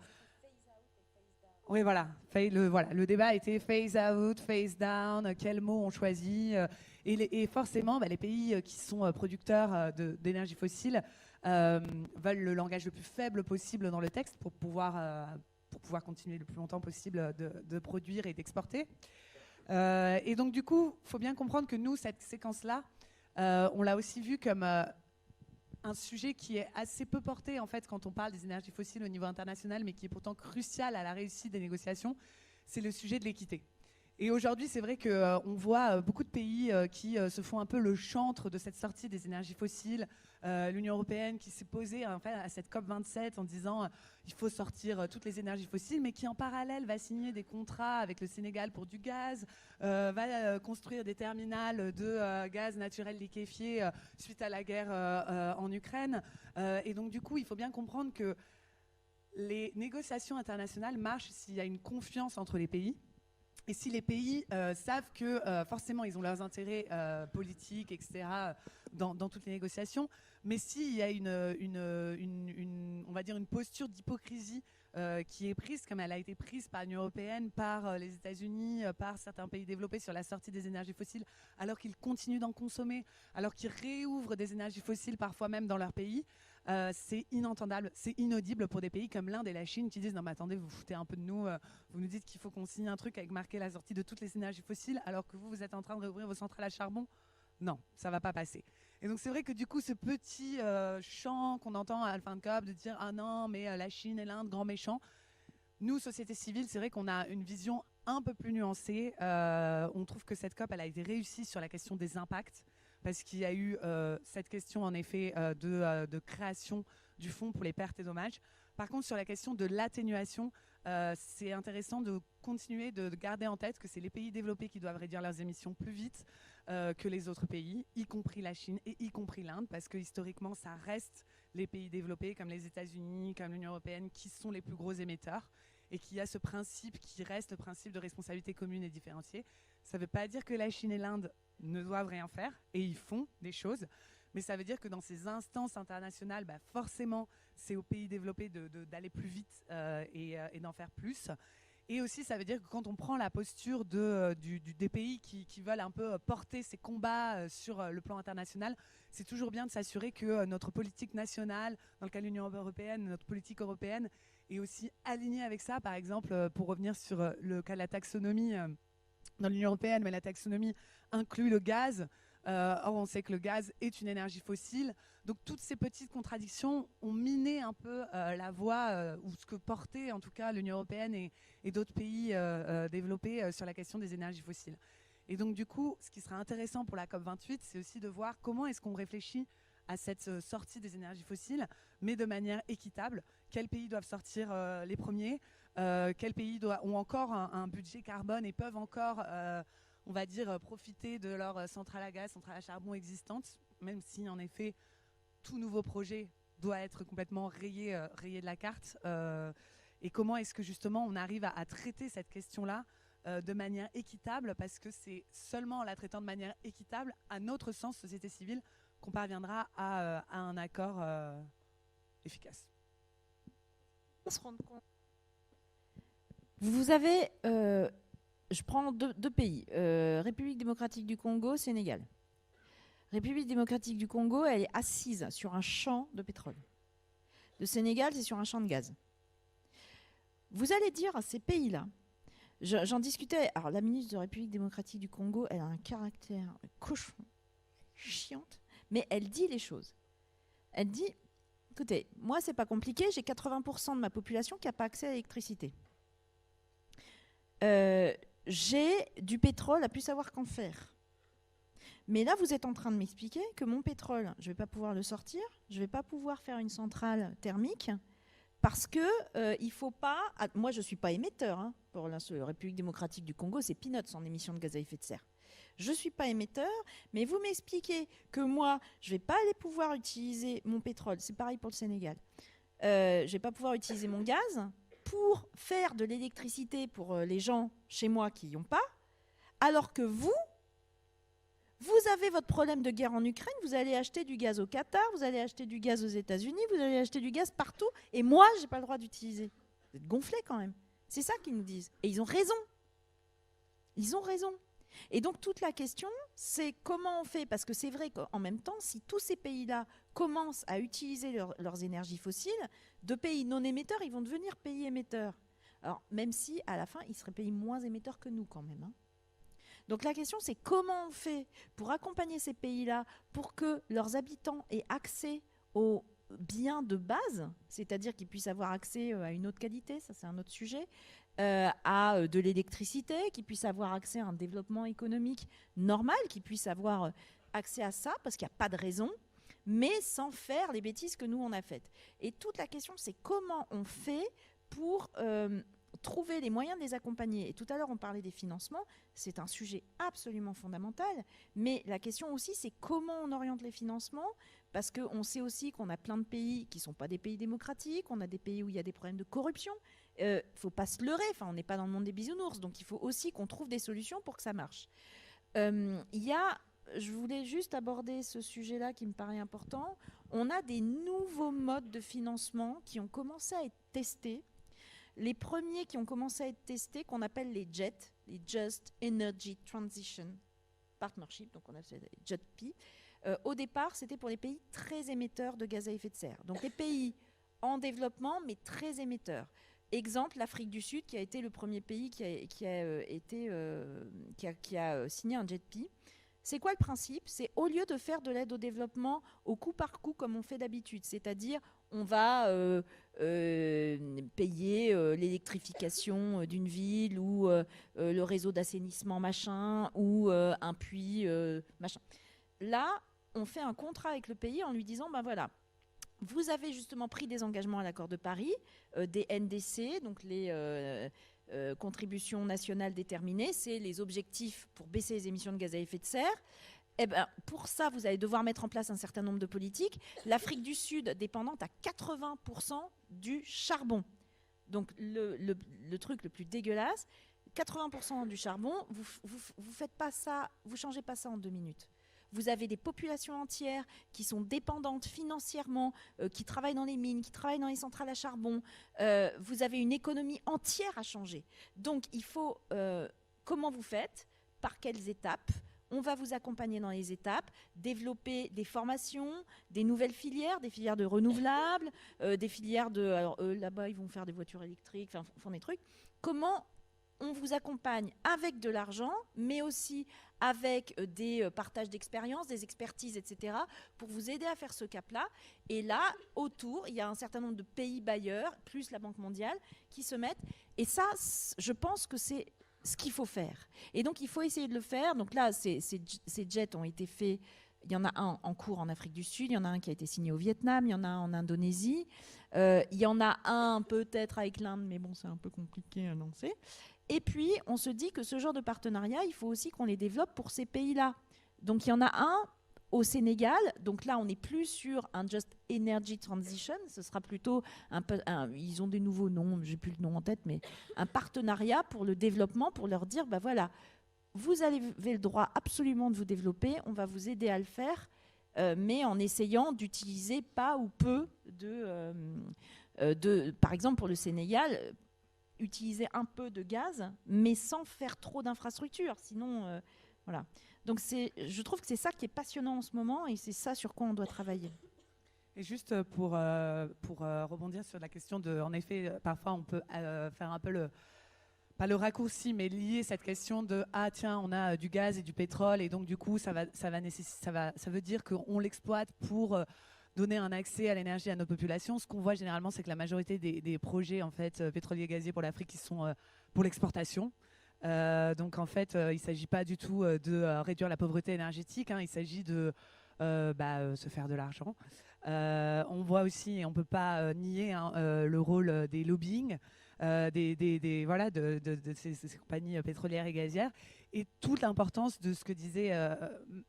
Oui, voilà. Le débat était phase out, phase down, quel mot on choisit. Et forcément, les pays qui sont producteurs d'énergie fossile veulent le langage le plus faible possible dans le texte pour pouvoir continuer le plus longtemps possible de produire et d'exporter. Et donc, du coup, il faut bien comprendre que nous, cette séquence-là, on l'a aussi vue comme un sujet qui est assez peu porté en fait quand on parle des énergies fossiles au niveau international, mais qui est pourtant crucial à la réussite des négociations, c'est le sujet de l'équité. Et aujourd'hui, c'est vrai qu'on voit beaucoup de pays qui se font un peu le chantre de cette sortie des énergies fossiles. L'Union européenne qui s'est posée en fait, à cette COP27 en disant il faut sortir toutes les énergies fossiles, mais qui en parallèle va signer des contrats avec le Sénégal pour du gaz, va construire des terminales de gaz naturel liquéfié suite à la guerre en Ukraine. Et donc du coup, il faut bien comprendre que les négociations internationales marchent s'il y a une confiance entre les pays. Et si les pays savent que forcément ils ont leurs intérêts politiques, etc., dans toutes les négociations, mais s'il y a on va dire une posture d'hypocrisie qui est prise, comme elle a été prise par l'Union européenne, par les États-Unis, par certains pays développés sur la sortie des énergies fossiles, alors qu'ils continuent d'en consommer, alors qu'ils réouvrent des énergies fossiles parfois même dans leur pays, c'est inentendable, c'est inaudible pour des pays comme l'Inde et la Chine qui disent non mais attendez, vous foutez un peu de nous, vous nous dites qu'il faut qu'on signe un truc avec marqué la sortie de toutes les énergies fossiles alors que vous êtes en train de réouvrir vos centrales à charbon. Non, ça va pas passer. Et donc c'est vrai que du coup ce petit chant qu'on entend à la fin de COP de dire ah non mais la Chine et l'Inde grand méchant, nous société civile c'est vrai qu'on a une vision un peu plus nuancée. On trouve que cette COP elle a été réussie sur la question des impacts parce qu'il y a eu cette question en effet de création du fonds pour les pertes et dommages. Par contre sur la question de l'atténuation, c'est intéressant de continuer de garder en tête que c'est les pays développés qui doivent réduire leurs émissions plus vite que les autres pays, y compris la Chine et y compris l'Inde, parce que historiquement, ça reste les pays développés comme les États-Unis, comme l'Union européenne, qui sont les plus gros émetteurs et qui a ce principe qui reste le principe de responsabilité commune et différenciée. Ça ne veut pas dire que la Chine et l'Inde ne doivent rien faire, et ils font des choses, mais ça veut dire que dans ces instances internationales, forcément, c'est aux pays développés d'aller plus vite et d'en faire plus. Et aussi, ça veut dire que quand on prend la posture des pays qui veulent un peu porter ces combats sur le plan international, c'est toujours bien de s'assurer que notre politique nationale, dans le cas de l'Union européenne, notre politique européenne, est aussi alignée avec ça. Par exemple, pour revenir sur le cas de la taxonomie dans l'Union européenne, mais la taxonomie inclut le gaz. Or, on sait que le gaz est une énergie fossile. Donc, toutes ces petites contradictions ont miné un peu la voie, ou ce que portait en tout cas l'Union européenne et d'autres pays développés sur la question des énergies fossiles. Et donc, du coup, ce qui sera intéressant pour la COP28, c'est aussi de voir comment est-ce qu'on réfléchit à cette sortie des énergies fossiles, mais de manière équitable. Quels pays doivent sortir les premiers ? Quels pays ont encore un budget carbone et peuvent encore on va dire, profiter de leurs centrales à gaz, centrales à charbon existantes, même si, en effet, tout nouveau projet doit être complètement rayé de la carte. Et comment est-ce que, justement, on arrive à traiter cette question-là de manière équitable, parce que c'est seulement en la traitant de manière équitable, à notre sens, société civile, qu'on parviendra à un accord efficace. On se rend compte. Vous avez... je prends deux pays, République démocratique du Congo, Sénégal. République démocratique du Congo, elle est assise sur un champ de pétrole. Le Sénégal, c'est sur un champ de gaz. Vous allez dire à ces pays-là, j'en discutais, alors la ministre de République démocratique du Congo, elle a un caractère cochon, chiante, mais elle dit les choses. Elle dit, écoutez, moi c'est pas compliqué, j'ai 80% de ma population qui n'a pas accès à l'électricité. J'ai du pétrole à plus savoir qu'en faire. Mais là, vous êtes en train de m'expliquer que mon pétrole, je ne vais pas pouvoir le sortir, je ne vais pas pouvoir faire une centrale thermique parce que il faut pas... Moi, je ne suis pas émetteur. Hein, pour la République démocratique du Congo, c'est peanuts en émissions de gaz à effet de serre. Je ne suis pas émetteur, mais vous m'expliquez que moi, je ne vais pas aller pouvoir utiliser mon pétrole. C'est pareil pour le Sénégal. Je ne vais pas pouvoir utiliser mon gaz pour faire de l'électricité pour les gens chez moi qui n'y ont pas, alors que vous avez votre problème de guerre en Ukraine, vous allez acheter du gaz au Qatar, vous allez acheter du gaz aux États-Unis, vous allez acheter du gaz partout, et moi, je n'ai pas le droit d'utiliser. Vous êtes gonflés quand même. C'est ça qu'ils nous disent. Et ils ont raison. Ils ont raison. Et donc, toute la question, c'est comment on fait, parce que c'est vrai qu'en même temps, si tous ces pays-là commencent à utiliser leurs énergies fossiles, de pays non émetteurs, ils vont devenir pays émetteurs. Alors, même si, à la fin, ils seraient pays moins émetteurs que nous, quand même. Hein. Donc, la question, c'est comment on fait pour accompagner ces pays-là, pour que leurs habitants aient accès aux biens de base, c'est-à-dire qu'ils puissent avoir accès à une eau de qualité, ça c'est un autre sujet, à de l'électricité, qu'ils puissent avoir accès à un développement économique normal, qu'ils puissent avoir accès à ça, parce qu'il n'y a pas de raison, mais sans faire les bêtises que nous on a faites. Et toute la question, c'est comment on fait pour trouver les moyens de les accompagner. Et tout à l'heure, on parlait des financements, c'est un sujet absolument fondamental, mais la question aussi, c'est comment on oriente les financements, parce qu'on sait aussi qu'on a plein de pays qui ne sont pas des pays démocratiques, on a des pays où il y a des problèmes de corruption, faut pas se leurrer, on n'est pas dans le monde des bisounours, donc il faut aussi qu'on trouve des solutions pour que ça marche. Je voulais juste aborder ce sujet-là qui me paraît important. On a des nouveaux modes de financement qui ont commencé à être testés. Les premiers qui ont commencé à être testés, qu'on appelle les JET, les Just Energy Transition Partnership, donc on appelle les JETP. Au départ, c'était pour les pays très émetteurs de gaz à effet de serre. Donc les pays en développement, mais très émetteurs. Exemple, l'Afrique du Sud, qui a été le premier pays qui a signé un JETP. C'est quoi le principe? C'est au lieu de faire de l'aide au développement au coup par coup comme on fait d'habitude, c'est-à-dire on va payer l'électrification d'une ville ou le réseau d'assainissement machin ou un puits machin. Là, on fait un contrat avec le pays en lui disant, ben voilà, vous avez justement pris des engagements à l'accord de Paris, des NDC, donc les contributions nationales déterminées, c'est les objectifs pour baisser les émissions de gaz à effet de serre. Eh ben, pour ça, vous allez devoir mettre en place un certain nombre de politiques. L'Afrique du Sud dépendante à 80% du charbon. Donc le truc le plus dégueulasse, 80% du charbon, vous faites pas ça, vous changez pas ça en 2 minutes. Vous avez des populations entières qui sont dépendantes financièrement, qui travaillent dans les mines, qui travaillent dans les centrales à charbon. Vous avez une économie entière à changer. Donc, il faut... comment vous faites? Par quelles étapes? On va vous accompagner dans les étapes, développer des formations, des nouvelles filières, des filières de renouvelables, des filières de... Alors, là-bas, ils vont faire des voitures électriques, enfin, font des trucs. Comment on vous accompagne avec de l'argent, mais aussi avec des partages d'expériences, des expertises, etc., pour vous aider à faire ce cap-là. Et là, autour, il y a un certain nombre de pays bailleurs, plus la Banque mondiale, qui se mettent. Et ça, je pense que c'est ce qu'il faut faire. Et donc, il faut essayer de le faire. Donc là, ces jets ont été faits. Il y en a un en cours en Afrique du Sud, il y en a un qui a été signé au Vietnam, il y en a un en Indonésie, il y en a un peut-être avec l'Inde, mais bon, c'est un peu compliqué à annoncer. Et puis, on se dit que ce genre de partenariat, il faut aussi qu'on les développe pour ces pays-là. Donc, il y en a un au Sénégal. Donc là, on n'est plus sur un Just Energy Transition. Ce sera plutôt ils ont des nouveaux noms, j'ai plus le nom en tête, mais un partenariat pour le développement, pour leur dire, bah voilà, vous avez le droit absolument de vous développer, on va vous aider à le faire, mais en essayant d'utiliser pas ou peu par exemple, pour le Sénégal, utiliser un peu de gaz, mais sans faire trop d'infrastructures. Sinon, voilà. Donc, je trouve que c'est ça qui est passionnant en ce moment et c'est ça sur quoi on doit travailler. Et juste pour rebondir sur la question de... En effet, parfois, on peut faire un peu pas le raccourci, mais lier cette question de « Ah, tiens, on a du gaz et du pétrole, et donc, du coup, ça veut dire qu'on l'exploite pour... donner un accès à l'énergie à nos populations. Ce qu'on voit généralement, c'est que la majorité des projets en fait, pétroliers gaziers pour l'Afrique, ils sont pour l'exportation. Donc en fait, il ne s'agit pas du tout de réduire la pauvreté énergétique, hein, il s'agit de se faire de l'argent. On voit aussi, et on ne peut pas nier hein, le rôle des lobbying, de ces compagnies pétrolières et gazières, et toute l'importance de ce que disait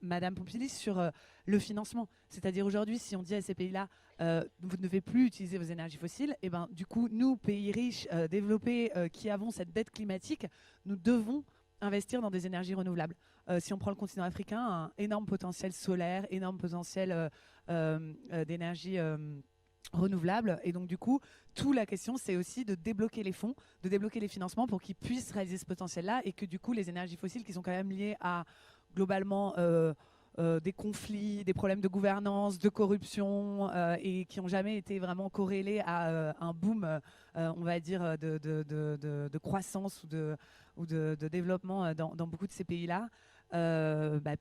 Madame Pompili sur le financement. C'est-à-dire aujourd'hui, si on dit à ces pays-là, vous ne devez plus utiliser vos énergies fossiles, et ben, du coup, nous, pays riches, développés, qui avons cette dette climatique, nous devons investir dans des énergies renouvelables. Si on prend le continent africain, un énorme potentiel solaire, énorme potentiel d'énergie renouvelable. Et donc, du coup, toute la question, c'est aussi de débloquer les fonds, de débloquer les financements pour qu'ils puissent réaliser ce potentiel-là et que, du coup, les énergies fossiles qui sont quand même liées à, globalement, des conflits, des problèmes de gouvernance, de corruption et qui n'ont jamais été vraiment corrélés à un boom, on va dire, de croissance ou de développement dans beaucoup de ces pays-là,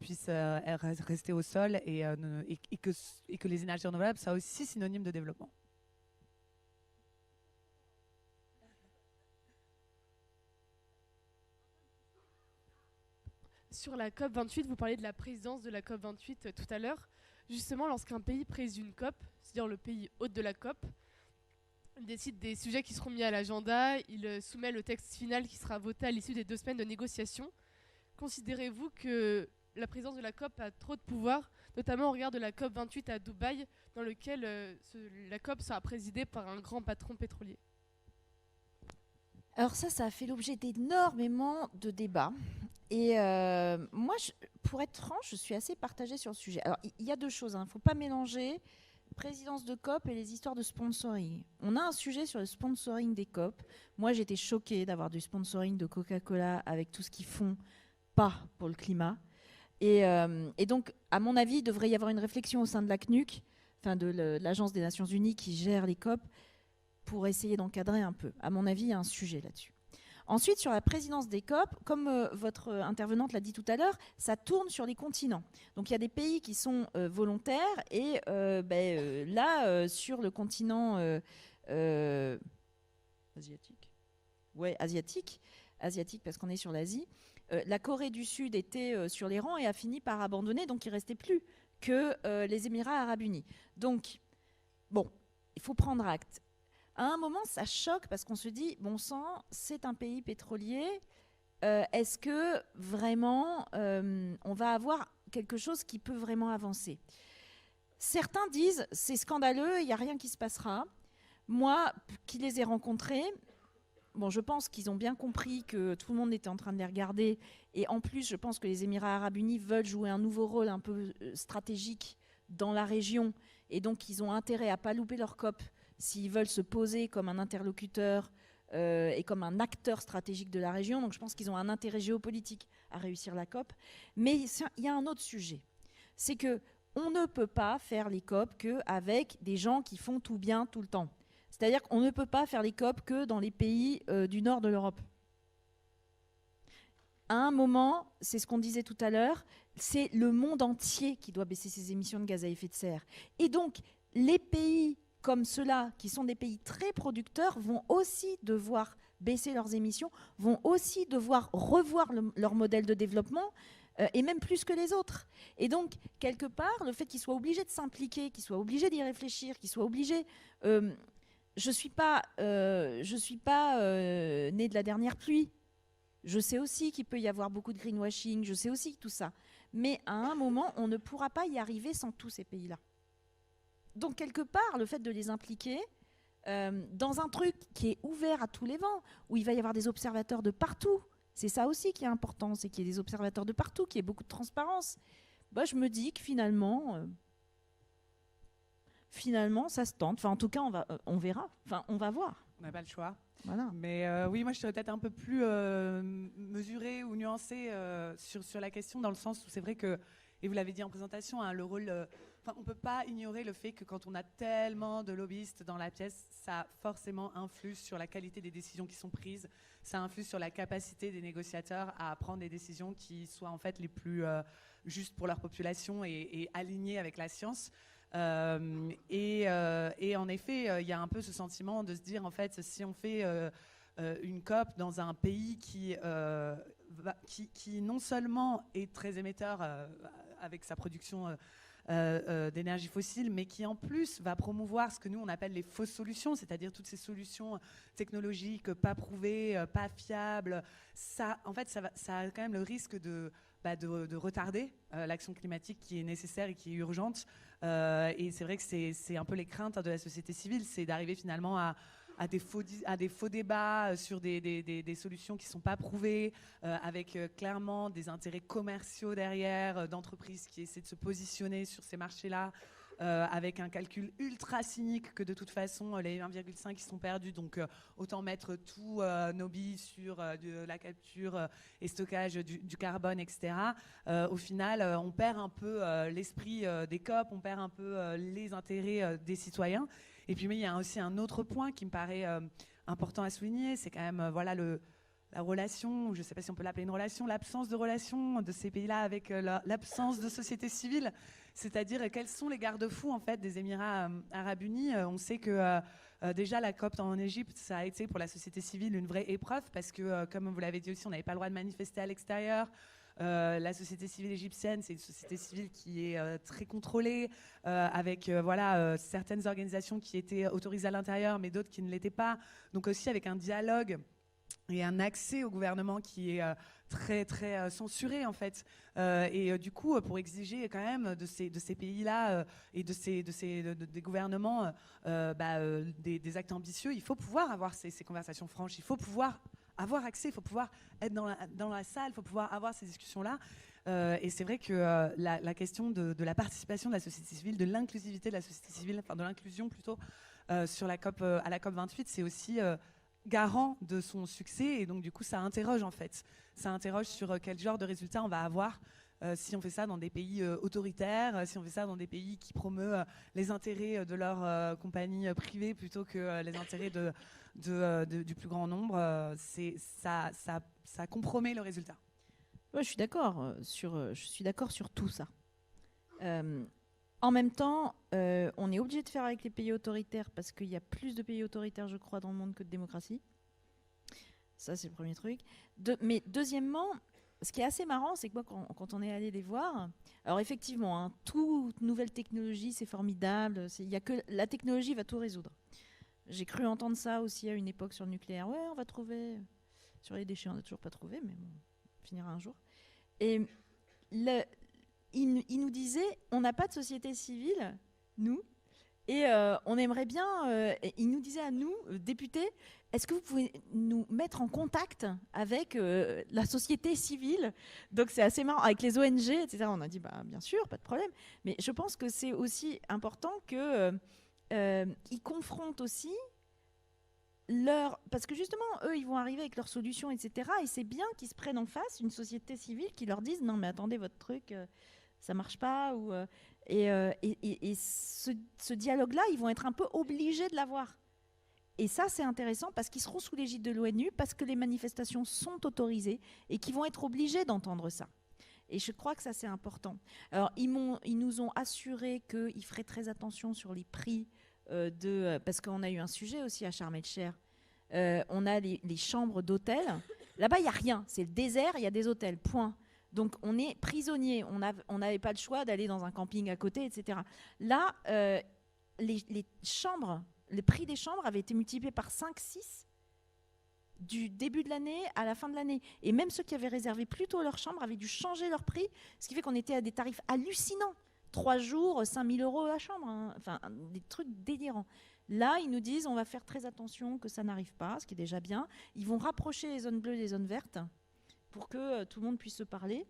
puissent rester au sol et que les énergies renouvelables soient aussi synonymes de développement. Sur la COP28, vous parliez de la présidence de la COP28 tout à l'heure. Justement, lorsqu'un pays préside une COP, c'est-à-dire le pays hôte de la COP, il décide des sujets qui seront mis à l'agenda, il soumet le texte final qui sera voté à l'issue des 2 semaines de négociations. Considérez-vous que la présidence de la COP a trop de pouvoir, notamment au regard de la COP28 à Dubaï, dans lequel la COP sera présidée par un grand patron pétrolier? Alors ça a fait l'objet d'énormément de débats. Et moi, pour être franche, je suis assez partagée sur le sujet. Alors, il y a deux choses. Il ne faut pas mélanger présidence de COP et les histoires de sponsoring. On a un sujet sur le sponsoring des COP. Moi, j'étais choquée d'avoir du sponsoring de Coca-Cola avec tout ce qu'ils font pas pour le climat. Et donc, à mon avis, il devrait y avoir une réflexion au sein de la CNUC, enfin de l'Agence des Nations Unies qui gère les COP, pour essayer d'encadrer un peu. À mon avis, il y a un sujet là-dessus. Ensuite, sur la présidence des COP, comme votre intervenante l'a dit tout à l'heure, ça tourne sur les continents. Donc il y a des pays qui sont volontaires et là, sur le continent asiatique. Ouais, asiatique parce qu'on est sur l'Asie. La Corée du Sud était sur les rangs et a fini par abandonner, donc il ne restait plus que les Émirats arabes unis. Donc, bon, il faut prendre acte. À un moment, ça choque parce qu'on se dit, bon sang, c'est un pays pétrolier. Est-ce que vraiment, on va avoir quelque chose qui peut vraiment avancer? Certains disent, c'est scandaleux, il n'y a rien qui se passera. Moi, qui les ai rencontrés, bon, je pense qu'ils ont bien compris que tout le monde était en train de les regarder. Et en plus, je pense que les Émirats arabes unis veulent jouer un nouveau rôle un peu stratégique dans la région. Et donc, ils ont intérêt à ne pas louper leur COP s'ils veulent se poser comme un interlocuteur et comme un acteur stratégique de la région. Donc je pense qu'ils ont un intérêt géopolitique à réussir la COP. Mais il y a un autre sujet. C'est qu'on ne peut pas faire les COP qu'avec des gens qui font tout bien tout le temps. C'est-à-dire qu'on ne peut pas faire les COP que dans les pays du nord de l'Europe. À un moment, c'est ce qu'on disait tout à l'heure, c'est le monde entier qui doit baisser ses émissions de gaz à effet de serre. Et donc, les pays comme ceux-là, qui sont des pays très producteurs, vont aussi devoir baisser leurs émissions, vont aussi devoir revoir leur modèle de développement, et même plus que les autres. Et donc, quelque part, le fait qu'ils soient obligés de s'impliquer, qu'ils soient obligés d'y réfléchir, qu'ils soient obligés... je suis pas née de la dernière pluie. Je sais aussi qu'il peut y avoir beaucoup de greenwashing, je sais aussi tout ça. Mais à un moment, on ne pourra pas y arriver sans tous ces pays-là. Donc, quelque part, le fait de les impliquer dans un truc qui est ouvert à tous les vents, où il va y avoir des observateurs de partout, c'est ça aussi qui est important, c'est qu'il y ait des observateurs de partout, qu'il y ait beaucoup de transparence. Bah, je me dis que finalement, ça se tente. Enfin, en tout cas, on verra. Enfin, on va voir. On n'a pas le choix. Voilà. Mais oui, moi, je serais peut-être un peu plus mesurée ou nuancée sur la question, dans le sens où c'est vrai que, et vous l'avez dit en présentation, hein, le rôle... on ne peut pas ignorer le fait que quand on a tellement de lobbyistes dans la pièce, ça forcément influe sur la qualité des décisions qui sont prises, ça influe sur la capacité des négociateurs à prendre des décisions qui soient en fait les plus justes pour leur population et alignées avec la science. Et en effet, il y a un peu ce sentiment de se dire, en fait, si on fait une COP dans un pays qui non seulement est très émetteur avec sa production d'énergie fossile, mais qui en plus va promouvoir ce que nous on appelle les fausses solutions, c'est-à-dire toutes ces solutions technologiques pas prouvées, pas fiables. Ça, en fait, ça a quand même le risque de retarder l'action climatique qui est nécessaire et qui est urgente. Et c'est vrai que c'est un peu les craintes de la société civile, c'est d'arriver finalement à des faux débats sur des solutions qui ne sont pas prouvées, avec clairement des intérêts commerciaux derrière, d'entreprises qui essaient de se positionner sur ces marchés-là, avec un calcul ultra cynique que de toute façon les 1,5 qui sont perdus, donc autant mettre tous nos billes sur de la capture et stockage du carbone, etc. Au final, on perd un peu l'esprit des COP, on perd un peu les intérêts des citoyens. Et puis, mais il y a aussi un autre point qui me paraît important à souligner, c'est quand même la relation, je ne sais pas si on peut l'appeler une relation, l'absence de relation de ces pays-là avec l'absence de société civile, c'est-à-dire quels sont les garde-fous en fait des Émirats arabes unis. On sait que déjà la COP en Égypte, ça a été pour la société civile une vraie épreuve parce que, comme vous l'avez dit aussi, on n'avait pas le droit de manifester à l'extérieur. La société civile égyptienne, c'est une société civile qui est très contrôlée, avec certaines organisations qui étaient autorisées à l'intérieur, mais d'autres qui ne l'étaient pas. Donc aussi avec un dialogue et un accès au gouvernement qui est très très censuré en fait. Du coup, pour exiger quand même de ces pays-là et des gouvernements des actes ambitieux, il faut pouvoir avoir ces conversations franches, il faut pouvoir avoir accès, il faut pouvoir être dans la salle, il faut pouvoir avoir ces discussions-là. Et c'est vrai que la question de la participation de la société civile, de l'inclusivité de la société civile, enfin de l'inclusion plutôt, sur la COP, à la COP 28, c'est aussi garant de son succès. Et donc du coup, ça interroge en fait. Ça interroge sur quel genre de résultats on va avoir si on fait ça dans des pays autoritaires, si on fait ça dans des pays qui promeuvent les intérêts de leurs compagnies privées plutôt que les intérêts du plus grand nombre. Ça compromet le résultat. Ouais, je suis d'accord sur tout ça. En même temps, on est obligé de faire avec les pays autoritaires parce qu'il y a plus de pays autoritaires, je crois, dans le monde que de démocratie. Ça, c'est le premier truc. Mais deuxièmement, ce qui est assez marrant, c'est que moi, quand on est allé les voir, alors effectivement, hein, toute nouvelle technologie, c'est formidable. Il y a que la technologie va tout résoudre. J'ai cru entendre ça aussi à une époque sur le nucléaire. Ouais, on va trouver. Sur les déchets, on n'a toujours pas trouvé, mais bon, on finira un jour. Et il nous disait, on n'a pas de société civile, nous, et on aimerait bien, il nous disait à nous, députés, est-ce que vous pouvez nous mettre en contact avec la société civile? Donc c'est assez marrant, avec les ONG, etc. On a dit, bah, bien sûr, pas de problème. Mais je pense que c'est aussi important qu'ils confrontent aussi parce que justement, eux, ils vont arriver avec leurs solutions, etc. Et c'est bien qu'ils se prennent en face une société civile qui leur dise, non mais attendez, votre truc... ça marche pas et ce dialogue-là, ils vont être un peu obligés de l'avoir. Et ça, c'est intéressant parce qu'ils seront sous l'égide de l'ONU, parce que les manifestations sont autorisées et qu'ils vont être obligés d'entendre ça. Et je crois que ça, c'est important. Alors, ils nous ont assuré qu'ils feraient très attention sur les prix parce qu'on a eu un sujet aussi à Sharm el-Sheikh. On a les chambres d'hôtel. Là-bas, il n'y a rien. C'est le désert, il y a des hôtels, point. Donc, on est prisonnier. On n'avait pas le choix d'aller dans un camping à côté, etc. Là, les chambres, le prix des chambres avait été multiplié par 5-6 du début de l'année à la fin de l'année. Et même ceux qui avaient réservé plus tôt leur chambre avaient dû changer leur prix, ce qui fait qu'on était à des tarifs hallucinants. 3 jours, 5 000 € la chambre. Hein. Enfin, des trucs délirants. Là, ils nous disent on va faire très attention que ça n'arrive pas, ce qui est déjà bien. Ils vont rapprocher les zones bleues des zones vertes pour que tout le monde puisse se parler.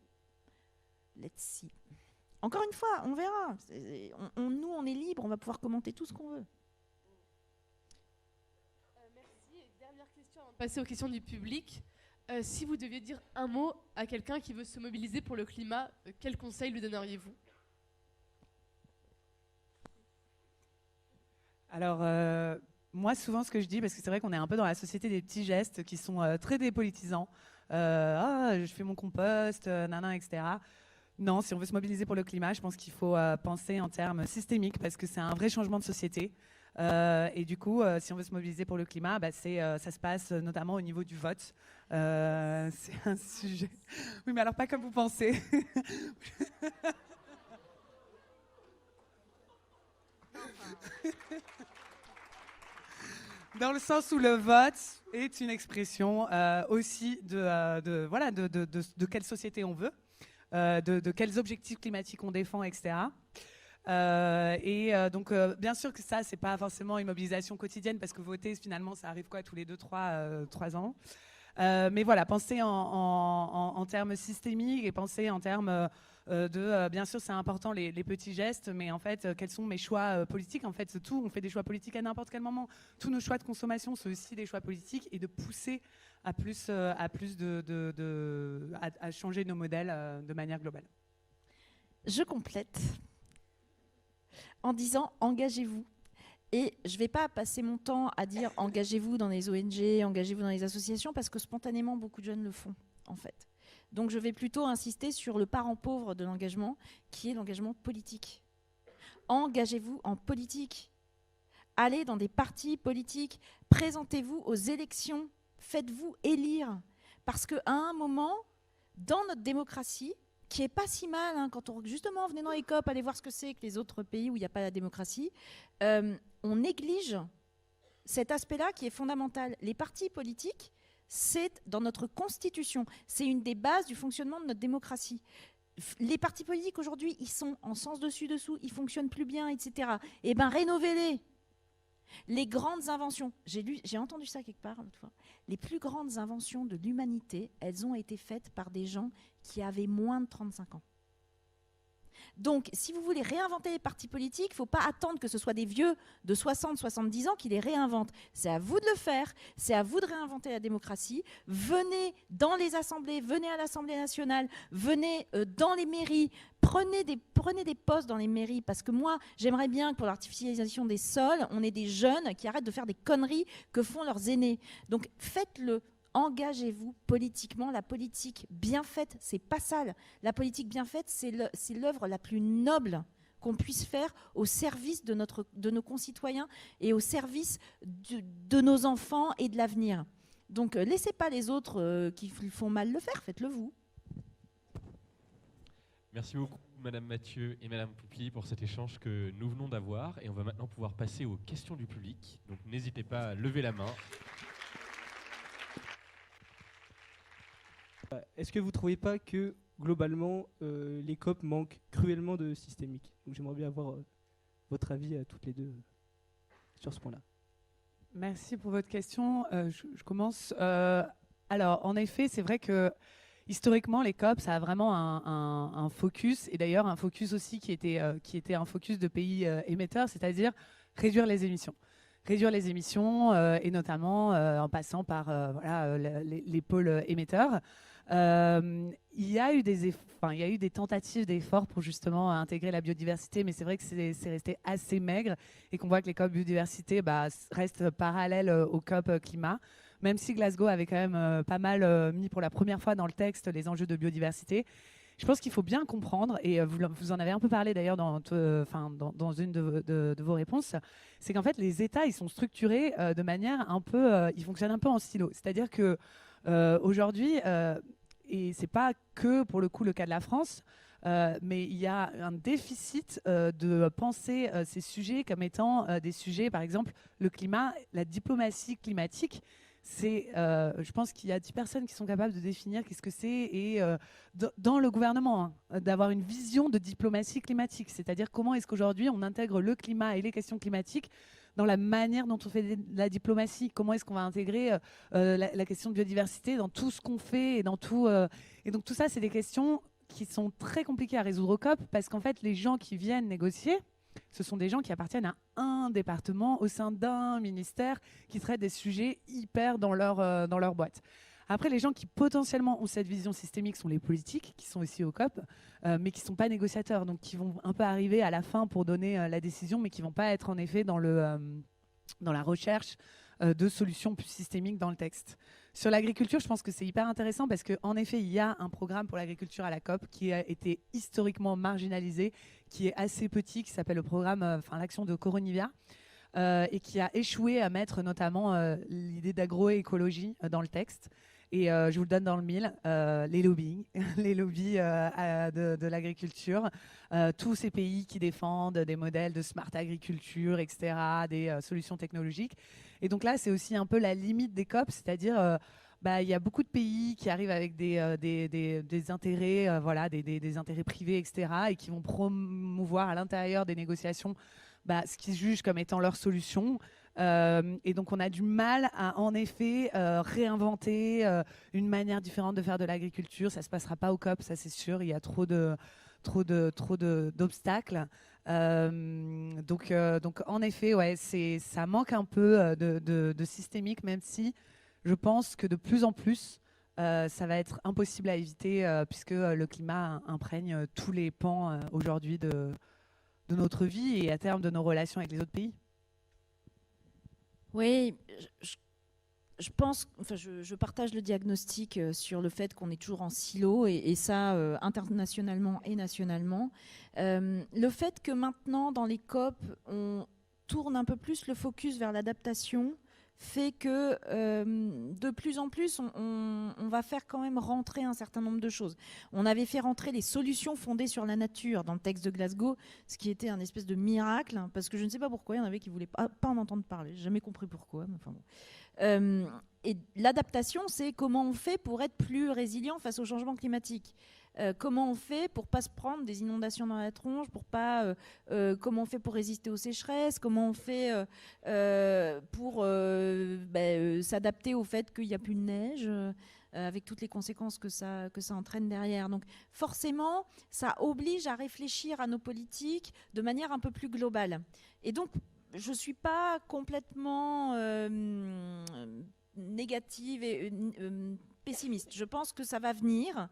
Let's see. Encore une fois, on verra. Nous, on est libre, on va pouvoir commenter tout ce qu'on veut. Merci. Et dernière question avant de passer aux questions du public. Si vous deviez dire un mot à quelqu'un qui veut se mobiliser pour le climat, quel conseil lui donneriez-vous ? Alors, moi, souvent, ce que je dis, parce que c'est vrai qu'on est un peu dans la société des petits gestes qui sont très dépolitisants. Je fais mon compost, etc. Non, si on veut se mobiliser pour le climat, je pense qu'il faut penser en termes systémiques, parce que c'est un vrai changement de société. Et du coup, si on veut se mobiliser pour le climat, ça se passe notamment au niveau du vote. C'est un sujet... Oui, mais alors pas comme vous pensez. Dans le sens où le vote est une expression aussi de quelle société on veut, de quels objectifs climatiques on défend, etc. Donc, bien sûr que ça, c'est pas forcément une mobilisation quotidienne, parce que voter, finalement, ça arrive tous les 2-3 ans. Mais voilà, penser en termes systémiques et penser en termes bien sûr, c'est important les petits gestes, mais en fait, quels sont mes choix politiques? En fait, c'est tout. On fait des choix politiques à n'importe quel moment. Tous nos choix de consommation, c'est aussi des choix politiques, et de pousser à changer nos modèles de manière globale. Je complète en disant engagez-vous. Et je ne vais pas passer mon temps à dire engagez-vous dans les ONG, engagez-vous dans les associations, parce que spontanément, beaucoup de jeunes le font, en fait. Donc je vais plutôt insister sur le parent pauvre de l'engagement, qui est l'engagement politique. Engagez-vous en politique. Allez dans des partis politiques, présentez-vous aux élections, faites-vous élire. Parce qu'à un moment, dans notre démocratie, qui est pas si mal, hein, quand on justement venez dans les COP, allez voir ce que c'est que les autres pays où il n'y a pas la démocratie, on néglige cet aspect-là qui est fondamental. Les partis politiques c'est dans notre constitution. C'est une des bases du fonctionnement de notre démocratie. Les partis politiques aujourd'hui, ils sont en sens dessus-dessous, ils fonctionnent plus bien, etc. Eh bien, rénovez-les. Les grandes inventions, j'ai entendu ça quelque part l'autre fois, les plus grandes inventions de l'humanité, elles ont été faites par des gens qui avaient moins de 35 ans. Donc, si vous voulez réinventer les partis politiques, il ne faut pas attendre que ce soit des vieux de 60, 70 ans qui les réinventent. C'est à vous de le faire, c'est à vous de réinventer la démocratie. Venez dans les assemblées, venez à l'Assemblée nationale, venez dans les mairies, prenez des postes dans les mairies, parce que moi, j'aimerais bien que pour l'artificialisation des sols, on ait des jeunes qui arrêtent de faire des conneries que font leurs aînés. Donc, faites-le. Engagez-vous politiquement. La politique bien faite, c'est pas sale. La politique bien faite, c'est l'œuvre la plus noble qu'on puisse faire au service de nos concitoyens et au service de nos enfants et de l'avenir. Donc, laissez pas les autres qui font mal le faire, faites-le vous. Merci beaucoup, Madame Mathieu et Madame Poupili, pour cet échange que nous venons d'avoir. Et on va maintenant pouvoir passer aux questions du public. Donc, n'hésitez pas à lever la main. Est-ce que vous ne trouvez pas que, globalement, les COP manquent cruellement de systémique? Donc j'aimerais bien avoir votre avis à toutes les deux sur ce point-là. Merci pour votre question. Je commence. Alors, en effet, c'est vrai que historiquement, les COP, ça a vraiment un focus, et d'ailleurs un focus aussi qui était un focus de pays émetteurs, c'est-à-dire réduire les émissions. Réduire les émissions, et notamment en passant par voilà, les pôles émetteurs. Il y a eu des tentatives d'efforts pour justement intégrer la biodiversité, mais c'est vrai que c'est resté assez maigre et qu'on voit que les COP biodiversité restent parallèles aux COP climat, même si Glasgow avait quand même pas mal mis pour la première fois dans le texte les enjeux de biodiversité. Je pense qu'il faut bien comprendre, et vous en avez un peu parlé d'ailleurs dans une de vos réponses, c'est qu'en fait les États, ils sont structurés de manière un peu, ils fonctionnent un peu en silo. C'est-à-dire que aujourd'hui, et c'est pas que pour le coup le cas de la France, mais il y a un déficit de penser ces sujets comme étant des sujets, par exemple le climat, la diplomatie climatique. Je pense qu'il y a 10 personnes qui sont capables de définir qu'est-ce que c'est, et dans le gouvernement, d'avoir une vision de diplomatie climatique, c'est-à-dire comment est-ce qu'aujourd'hui on intègre le climat et les questions climatiques dans la manière dont on fait de la diplomatie, comment est-ce qu'on va intégrer la question de biodiversité dans tout ce qu'on fait, et dans tout. Et donc tout ça, c'est des questions qui sont très compliquées à résoudre au COP, parce qu'en fait, les gens qui viennent négocier, ce sont des gens qui appartiennent à un département au sein d'un ministère qui traitent des sujets hyper dans leur boîte. Après, les gens qui potentiellement ont cette vision systémique sont les politiques, qui sont aussi au COP, mais qui ne sont pas négociateurs, donc qui vont un peu arriver à la fin pour donner la décision, mais qui ne vont pas être en effet dans la recherche de solutions plus systémiques dans le texte. Sur l'agriculture, je pense que c'est hyper intéressant, parce qu'en effet, il y a un programme pour l'agriculture à la COP qui a été historiquement marginalisé, qui est assez petit, qui s'appelle le programme, l'action de Coronivia, et qui a échoué à mettre notamment l'idée d'agroécologie dans le texte. Et je vous le donne dans le mille, les lobbies, de l'agriculture, tous ces pays qui défendent des modèles de smart agriculture, etc., des solutions technologiques. Et donc là, c'est aussi un peu la limite des COP, c'est-à-dire il y a beaucoup de pays qui arrivent avec des intérêts, des intérêts privés, etc., et qui vont promouvoir à l'intérieur des négociations ce qu'ils jugent comme étant leur solution. Et donc on a du mal à en effet réinventer une manière différente de faire de l'agriculture. Ça se passera pas au COP, ça c'est sûr. Il y a trop d'obstacles. Donc en effet, ouais, ça manque un peu de systémique, même si je pense que de plus en plus ça va être impossible à éviter, puisque le climat imprègne tous les pans aujourd'hui de notre vie et à terme de nos relations avec les autres pays. Oui, je pense, je partage le diagnostic sur le fait qu'on est toujours en silo, et ça internationalement et nationalement. Le fait que maintenant dans les COP on tourne un peu plus le focus vers l'adaptation fait que de plus en plus on va faire quand même rentrer un certain nombre de choses. On avait fait rentrer les solutions fondées sur la nature dans le texte de Glasgow, ce qui était un espèce de miracle, parce que je ne sais pas pourquoi il y en avait qui ne voulaient pas en entendre parler. J'ai jamais compris pourquoi, mais enfin bon. Et l'adaptation, c'est comment on fait pour être plus résilient face au changement climatique. Comment on fait pour pas se prendre des inondations dans la tronche, comment on fait pour résister aux sécheresses, comment on fait pour s'adapter au fait qu'il n'y a plus de neige, avec toutes les conséquences que ça entraîne derrière. Donc forcément, ça oblige à réfléchir à nos politiques de manière un peu plus globale. Et donc, je ne suis pas complètement négative et pessimiste. Je pense que ça va venir,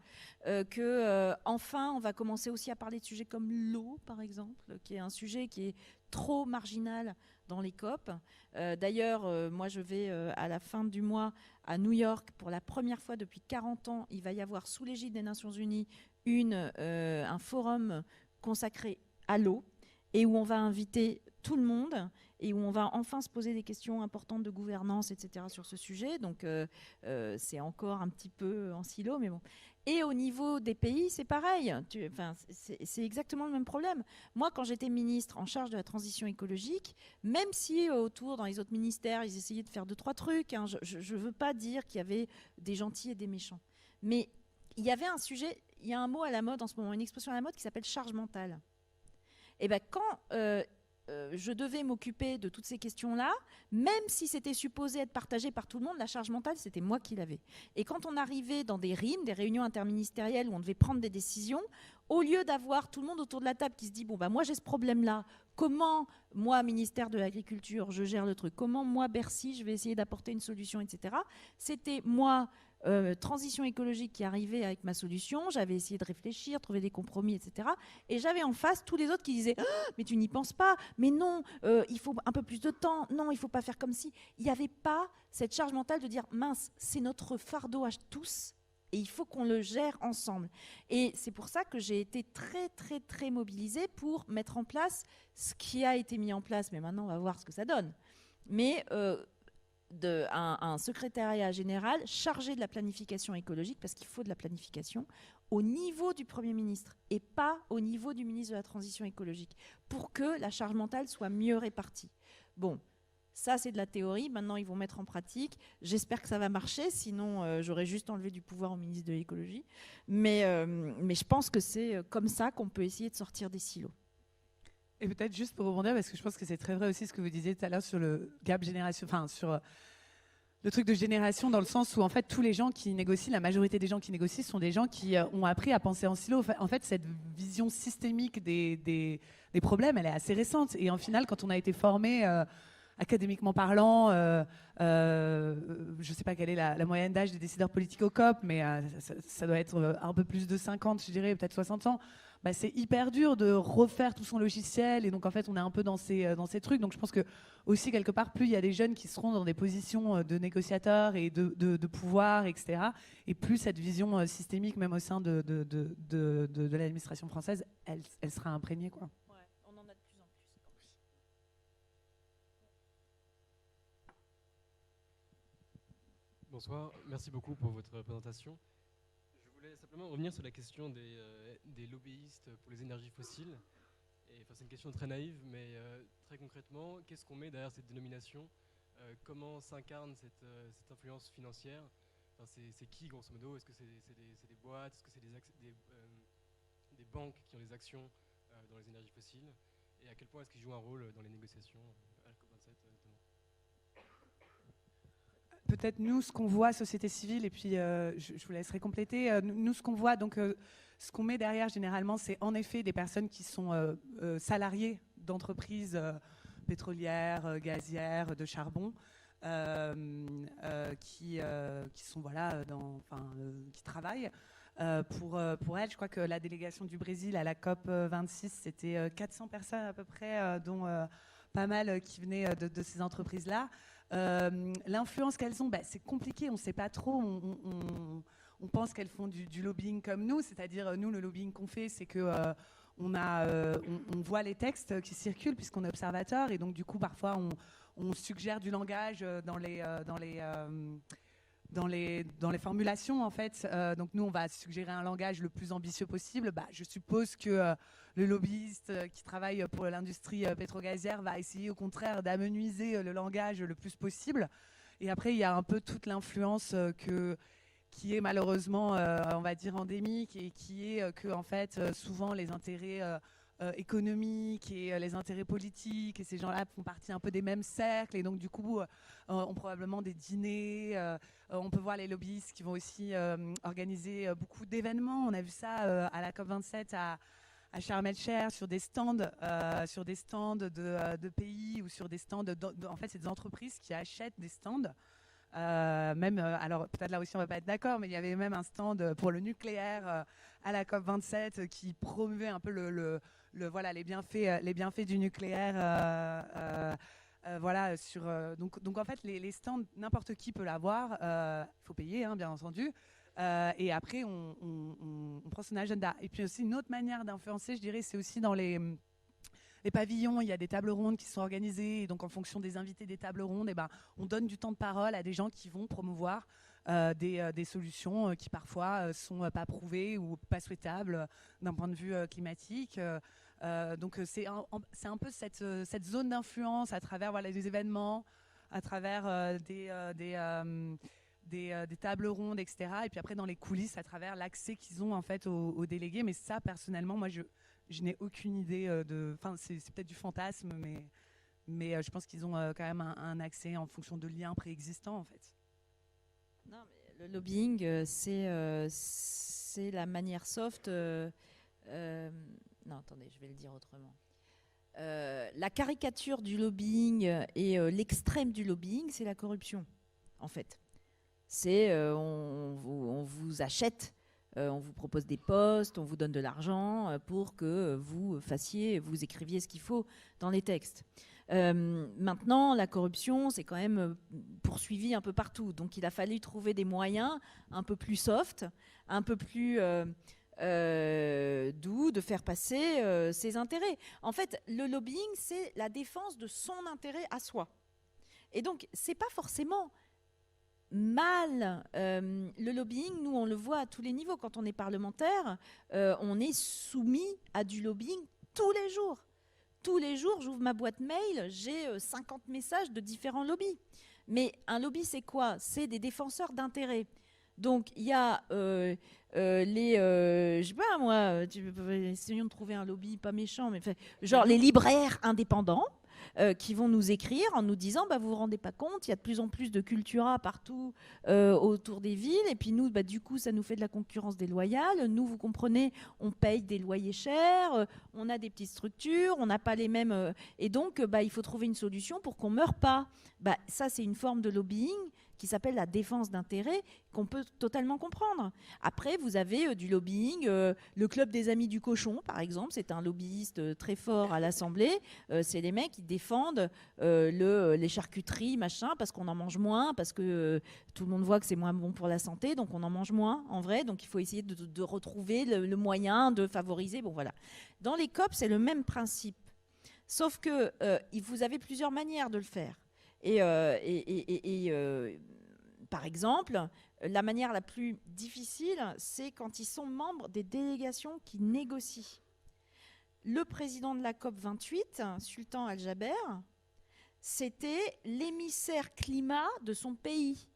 enfin on va commencer aussi à parler de sujets comme l'eau, par exemple, qui est un sujet qui est trop marginal dans les COP. D'ailleurs, moi je vais à la fin du mois à New York pour la première fois depuis 40 ans. Il va y avoir sous l'égide des Nations Unies un forum consacré à l'eau et où on va inviter tout le monde et où on va enfin se poser des questions importantes de gouvernance, etc. sur ce sujet. Donc c'est encore un petit peu en silo, mais bon. Et au niveau des pays, c'est pareil. C'est exactement le même problème. Moi, quand j'étais ministre en charge de la transition écologique, même si autour, dans les autres ministères, ils essayaient de faire 2-3 trucs, hein, je ne veux pas dire qu'il y avait des gentils et des méchants. Mais il y avait un sujet, il y a un mot à la mode en ce moment, une expression à la mode qui s'appelle charge mentale. Et bien quand je devais m'occuper de toutes ces questions-là, même si c'était supposé être partagé par tout le monde, la charge mentale, c'était moi qui l'avais. Et quand on arrivait dans des RIM, des réunions interministérielles où on devait prendre des décisions, au lieu d'avoir tout le monde autour de la table qui se dit « bon, bah, moi j'ai ce problème-là, comment moi, ministère de l'Agriculture, je gère le truc, comment moi, Bercy, je vais essayer d'apporter une solution, etc. » C'était moi, transition écologique, qui arrivait avec ma solution, j'avais essayé de réfléchir, trouver des compromis, etc. Et j'avais en face tous les autres qui disaient « mais tu n'y penses pas, mais non, il faut un peu plus de temps, non, il ne faut pas faire comme si ». Il n'y avait pas cette charge mentale de dire « mince, c'est notre fardeau à tous ». Et il faut qu'on le gère ensemble. Et c'est pour ça que j'ai été très, très, très mobilisée pour mettre en place ce qui a été mis en place. Mais maintenant, on va voir ce que ça donne. Mais un secrétariat général chargé de la planification écologique, parce qu'il faut de la planification, au niveau du Premier ministre et pas au niveau du ministre de la Transition écologique, pour que la charge mentale soit mieux répartie. Bon. Ça, c'est de la théorie. Maintenant, ils vont mettre en pratique. J'espère que ça va marcher. Sinon, j'aurais juste enlevé du pouvoir au ministre de l'écologie. Mais je pense que c'est comme ça qu'on peut essayer de sortir des silos. Et peut-être juste pour rebondir, parce que je pense que c'est très vrai aussi ce que vous disiez tout à l'heure sur le gap génération, enfin sur le truc de génération, dans le sens où en fait tous les gens qui négocient, la majorité des gens qui négocient sont des gens qui ont appris à penser en silo. En fait, cette vision systémique des problèmes, elle est assez récente. Et en final, quand on a été formé académiquement parlant, je ne sais pas quelle est la moyenne d'âge des décideurs politiques au COP, mais ça doit être un peu plus de 50, je dirais, peut-être 60 ans. Bah, c'est hyper dur de refaire tout son logiciel, et donc en fait on est un peu dans ces trucs. Donc je pense que aussi quelque part, plus il y a des jeunes qui seront dans des positions de négociateurs et de pouvoir, etc., et plus cette vision systémique, même au sein de l'administration française, elle sera imprégnée, quoi. Bonsoir, merci beaucoup pour votre présentation. Je voulais simplement revenir sur la question des lobbyistes pour les énergies fossiles. C'est une question très naïve, mais très concrètement, qu'est-ce qu'on met derrière cette dénomination? Comment s'incarne cette influence financière? C'est qui, grosso modo? Est-ce que c'est des boîtes? Est-ce que c'est des banques qui ont des actions dans les énergies fossiles? Et à quel point est-ce qu'ils jouent un rôle dans les négociations à la COP27 notamment? Peut-être nous, ce qu'on voit, société civile, et puis je vous laisserai compléter. Nous, ce qu'on voit, donc ce qu'on met derrière généralement, c'est en effet des personnes qui sont salariées d'entreprises pétrolières, gazières, de charbon, qui sont qui travaillent. Pour elles, je crois que la délégation du Brésil à la COP 26, c'était 400 personnes à peu près, dont pas mal qui venaient de ces entreprises-là. L'influence qu'elles ont, c'est compliqué, on ne sait pas trop. On pense qu'elles font du lobbying comme nous, c'est-à-dire nous, le lobbying qu'on fait, c'est que on voit les textes qui circulent puisqu'on est observateur, et donc du coup parfois on suggère du langage dans les formulations, en fait. Donc nous, on va suggérer un langage le plus ambitieux possible. Je suppose que le lobbyiste qui travaille pour l'industrie pétrogazière va essayer au contraire d'amenuiser le langage le plus possible. Et après, il y a un peu toute l'influence qui est malheureusement, on va dire, endémique, et qui est que, en fait, souvent les intérêts économiques et les intérêts politiques, et ces gens-là font partie un peu des mêmes cercles, et donc du coup ont probablement des dîners. On peut voir les lobbyistes qui vont aussi organiser beaucoup d'événements. On a vu ça à la COP27 à Sharm el-Sheikh, sur des stands de pays, ou sur des stands en fait, c'est des entreprises qui achètent des stands. Alors peut-être là aussi on va pas être d'accord, mais il y avait même un stand pour le nucléaire à la COP27 qui promouvait un peu voilà, les bienfaits du nucléaire. Voilà, donc en fait les stands, n'importe qui peut l'avoir. Il faut payer, hein, bien entendu. Et après on prend son agenda. Et puis aussi une autre manière d'influencer, je dirais, c'est aussi dans les pavillons. Il y a des tables rondes qui sont organisées, et donc en fonction des invités des tables rondes, on donne du temps de parole à des gens qui vont promouvoir des solutions qui parfois sont pas prouvées ou pas souhaitables d'un point de vue climatique. Donc c'est un peu cette zone d'influence à travers, voilà, des événements, à travers des tables rondes, etc. Et puis après dans les coulisses, à travers l'accès qu'ils ont en fait aux délégués. Mais ça, personnellement, moi je n'ai aucune idée enfin, c'est peut-être du fantasme, mais je pense qu'ils ont quand même un accès en fonction de liens préexistants, en fait. Non, mais le lobbying, c'est la manière soft. Non, attendez, je vais le dire autrement. La caricature du lobbying et l'extrême du lobbying, c'est la corruption, en fait. C'est on vous achète. On vous propose des postes, on vous donne de l'argent pour que vous écriviez ce qu'il faut dans les textes. Maintenant, la corruption, c'est quand même poursuivi un peu partout. Donc, il a fallu trouver des moyens un peu plus soft, un peu plus doux, de faire passer ses intérêts. En fait, le lobbying, c'est la défense de son intérêt à soi. Et donc, c'est pas forcément mal. Le lobbying, nous, on le voit à tous les niveaux. Quand on est parlementaire, on est soumis à du lobbying tous les jours. Tous les jours, j'ouvre ma boîte mail, j'ai 50 messages de différents lobbies. Mais un lobby, c'est quoi? C'est des défenseurs d'intérêts. Donc, il y a je sais pas moi, essayons de trouver un lobby pas méchant, mais genre les libraires indépendants, qui vont nous écrire en nous disant vous vous rendez pas compte, il y a de plus en plus de cultura partout autour des villes, et puis nous du coup ça nous fait de la concurrence déloyale. Nous, vous comprenez, on paye des loyers chers, on a des petites structures, on n'a pas les mêmes et donc il faut trouver une solution pour qu'on meure pas. Ça, c'est une forme de lobbying qui s'appelle la défense d'intérêts, qu'on peut totalement comprendre. Après, vous avez du lobbying. Le Club des Amis du Cochon, par exemple, c'est un lobbyiste très fort à l'Assemblée. C'est les mecs qui défendent les charcuteries, machin, parce qu'on en mange moins, parce que tout le monde voit que c'est moins bon pour la santé, donc on en mange moins, en vrai. Donc il faut essayer de retrouver le moyen de favoriser. Bon, voilà. Dans les COP, c'est le même principe. Sauf que vous avez plusieurs manières de le faire. Par exemple, la manière la plus difficile, c'est quand ils sont membres des délégations qui négocient. Le président de la COP28, Sultan Al-Jaber, c'était l'émissaire climat de son pays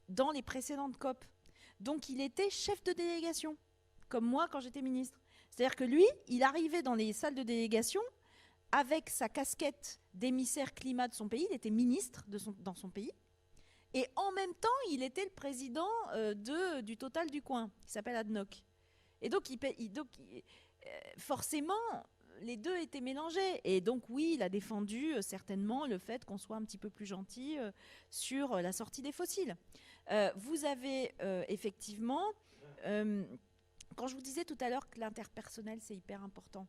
dans les précédentes COP. Donc il était chef de délégation, comme moi quand j'étais ministre. C'est-à-dire que lui, il arrivait dans les salles de délégation avec sa casquette d'émissaire climat de son pays. Il était ministre dans son pays. Et en même temps, il était le président du Total du coin, qui s'appelle ADNOC. Et donc, forcément, les deux étaient mélangés. Et donc, oui, il a défendu certainement le fait qu'on soit un petit peu plus gentil sur la sortie des fossiles. Vous avez effectivement... quand je vous disais tout à l'heure que l'interpersonnel, c'est hyper important,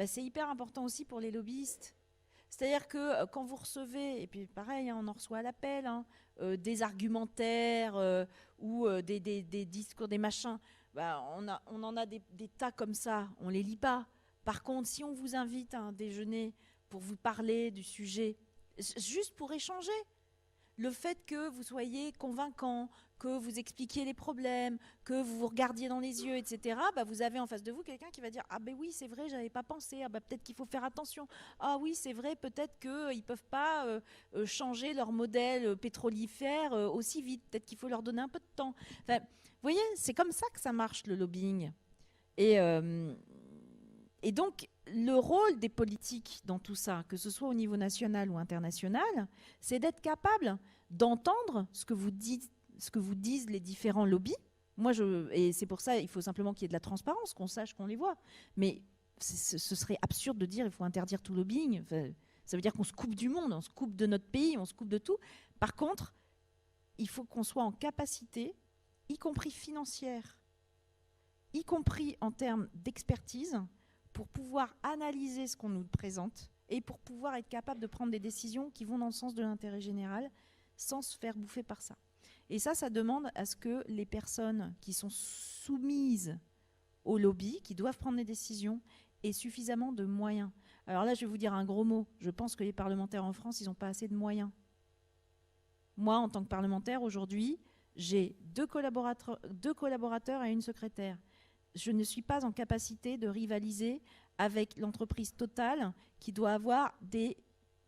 c'est hyper important aussi pour les lobbyistes. C'est-à-dire que quand vous recevez, et puis pareil, on en reçoit à l'appel, des argumentaires ou des discours, des machins, on en a des tas comme ça, on ne les lit pas. Par contre, si on vous invite à un déjeuner pour vous parler du sujet, juste pour échanger, le fait que vous soyez convaincant, que vous expliquiez les problèmes, que vous vous regardiez dans les yeux, etc., bah, vous avez en face de vous quelqu'un qui va dire « Ah ben oui, c'est vrai, j'avais pas pensé, ah bah, peut-être qu'il faut faire attention. Ah oui, c'est vrai, peut-être qu'ils peuvent pas changer leur modèle pétrolifère aussi vite, peut-être qu'il faut leur donner un peu de temps. » Enfin, vous voyez, c'est comme ça que ça marche le lobbying. Et donc, le rôle des politiques dans tout ça, que ce soit au niveau national ou international, c'est d'être capable d'entendre ce que vous disent les différents lobbies. Et c'est pour ça, il faut simplement qu'il y ait de la transparence, qu'on sache qu'on les voit. Mais ce serait absurde de dire qu'il faut interdire tout lobbying. Enfin, ça veut dire qu'on se coupe du monde, on se coupe de notre pays, on se coupe de tout. Par contre, il faut qu'on soit en capacité, y compris financière, y compris en termes d'expertise, pour pouvoir analyser ce qu'on nous présente et pour pouvoir être capable de prendre des décisions qui vont dans le sens de l'intérêt général sans se faire bouffer par ça. Et ça demande à ce que les personnes qui sont soumises au lobby, qui doivent prendre des décisions, aient suffisamment de moyens. Alors là, je vais vous dire un gros mot. Je pense que les parlementaires en France, ils n'ont pas assez de moyens. Moi, en tant que parlementaire, aujourd'hui, j'ai 2 collaborateurs et une secrétaire. Je ne suis pas en capacité de rivaliser avec l'entreprise Total qui doit avoir des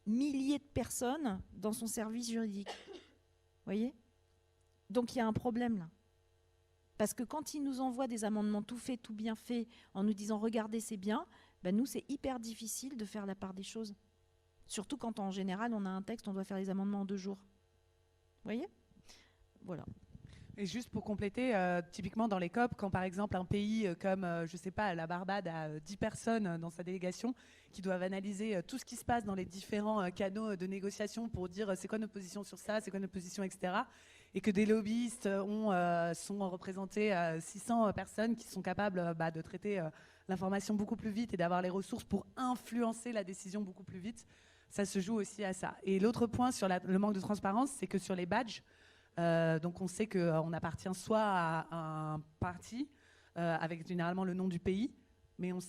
milliers de personnes dans son service juridique. Vous voyez ? Donc il y a un problème là. Parce que quand ils nous envoient des amendements tout faits, tout bien faits, en nous disant « regardez, c'est bien », ben nous, c'est hyper difficile de faire la part des choses. Surtout quand en général, on a un texte, on doit faire les amendements en 2 jours. Vous voyez ? Voilà. Et juste pour compléter, typiquement dans les COP, quand par exemple un pays comme, je ne sais pas, la Barbade a 10 personnes dans sa délégation qui doivent analyser tout ce qui se passe dans les différents canaux de négociation pour dire c'est quoi notre position sur ça, c'est quoi notre position, etc. Et que des lobbyistes sont représentés 600 personnes qui sont capables de traiter l'information beaucoup plus vite et d'avoir les ressources pour influencer la décision beaucoup plus vite, ça se joue aussi à ça. Et l'autre point sur le manque de transparence, c'est que sur les badges, donc on sait qu'on appartient soit à un parti avec généralement le nom du pays, mais on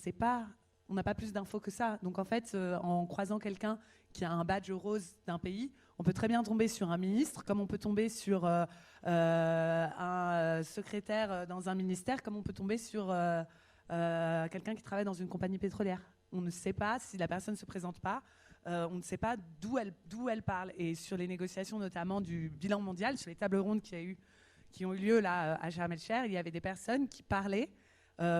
n'a pas plus d'infos que ça. Donc en fait, en croisant quelqu'un qui a un badge rose d'un pays, on peut très bien tomber sur un ministre, comme on peut tomber sur un secrétaire dans un ministère, comme on peut tomber sur quelqu'un qui travaille dans une compagnie pétrolière. On ne sait pas si la personne ne se présente pas. On ne sait pas d'où elle parle. Et sur les négociations notamment du bilan mondial, sur les tables rondes qui ont eu lieu là à Sharm el-Sheikh, il y avait des personnes qui parlaient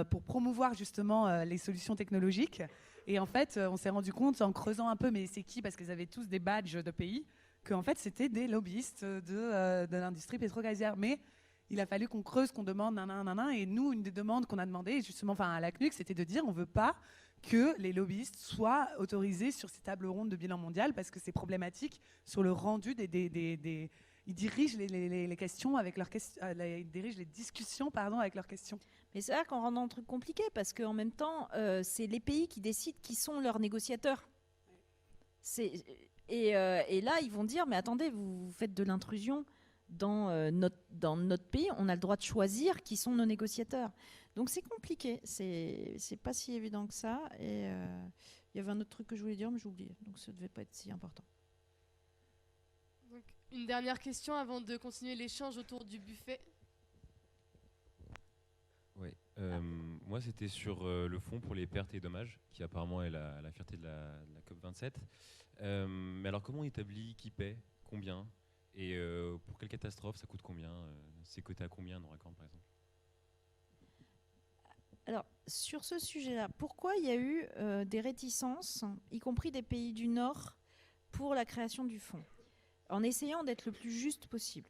pour promouvoir justement les solutions technologiques. Et en fait, on s'est rendu compte en creusant un peu, mais c'est qui ? Parce qu'ils avaient tous des badges de pays, qu'en fait c'était des lobbyistes de l'industrie pétro-gazière. Mais il a fallu qu'on creuse, qu'on demande, et nous, une des demandes qu'on a demandées, justement à la CNUC, c'était de dire on ne veut pas que les lobbyistes soient autorisés sur ces tables rondes de bilan mondial parce que c'est problématique sur le rendu des ils dirigent les questions avec leurs questions, ils dirigent les discussions avec leurs questions. Mais c'est là qu'on rentre dans un truc compliqué parce qu'en même temps, c'est les pays qui décident qui sont leurs négociateurs. Et là, ils vont dire mais attendez, vous faites de l'intrusion dans notre pays, on a le droit de choisir qui sont nos négociateurs. Donc c'est compliqué, c'est pas si évident que ça. Et il y avait un autre truc que je voulais dire, mais j'ai oublié. Donc ça devait pas être si important. Donc, une dernière question avant de continuer l'échange autour du buffet. Oui, moi c'était sur le fonds pour les pertes et dommages, qui apparemment est la fierté de la COP27. Mais alors comment on établit qui paie, combien, et pour quelle catastrophe ça coûte combien, c'est coté à combien dans Racorn par exemple? Alors, sur ce sujet-là, pourquoi il y a eu des réticences, y compris des pays du Nord, pour la création du fonds, en essayant d'être le plus juste possible?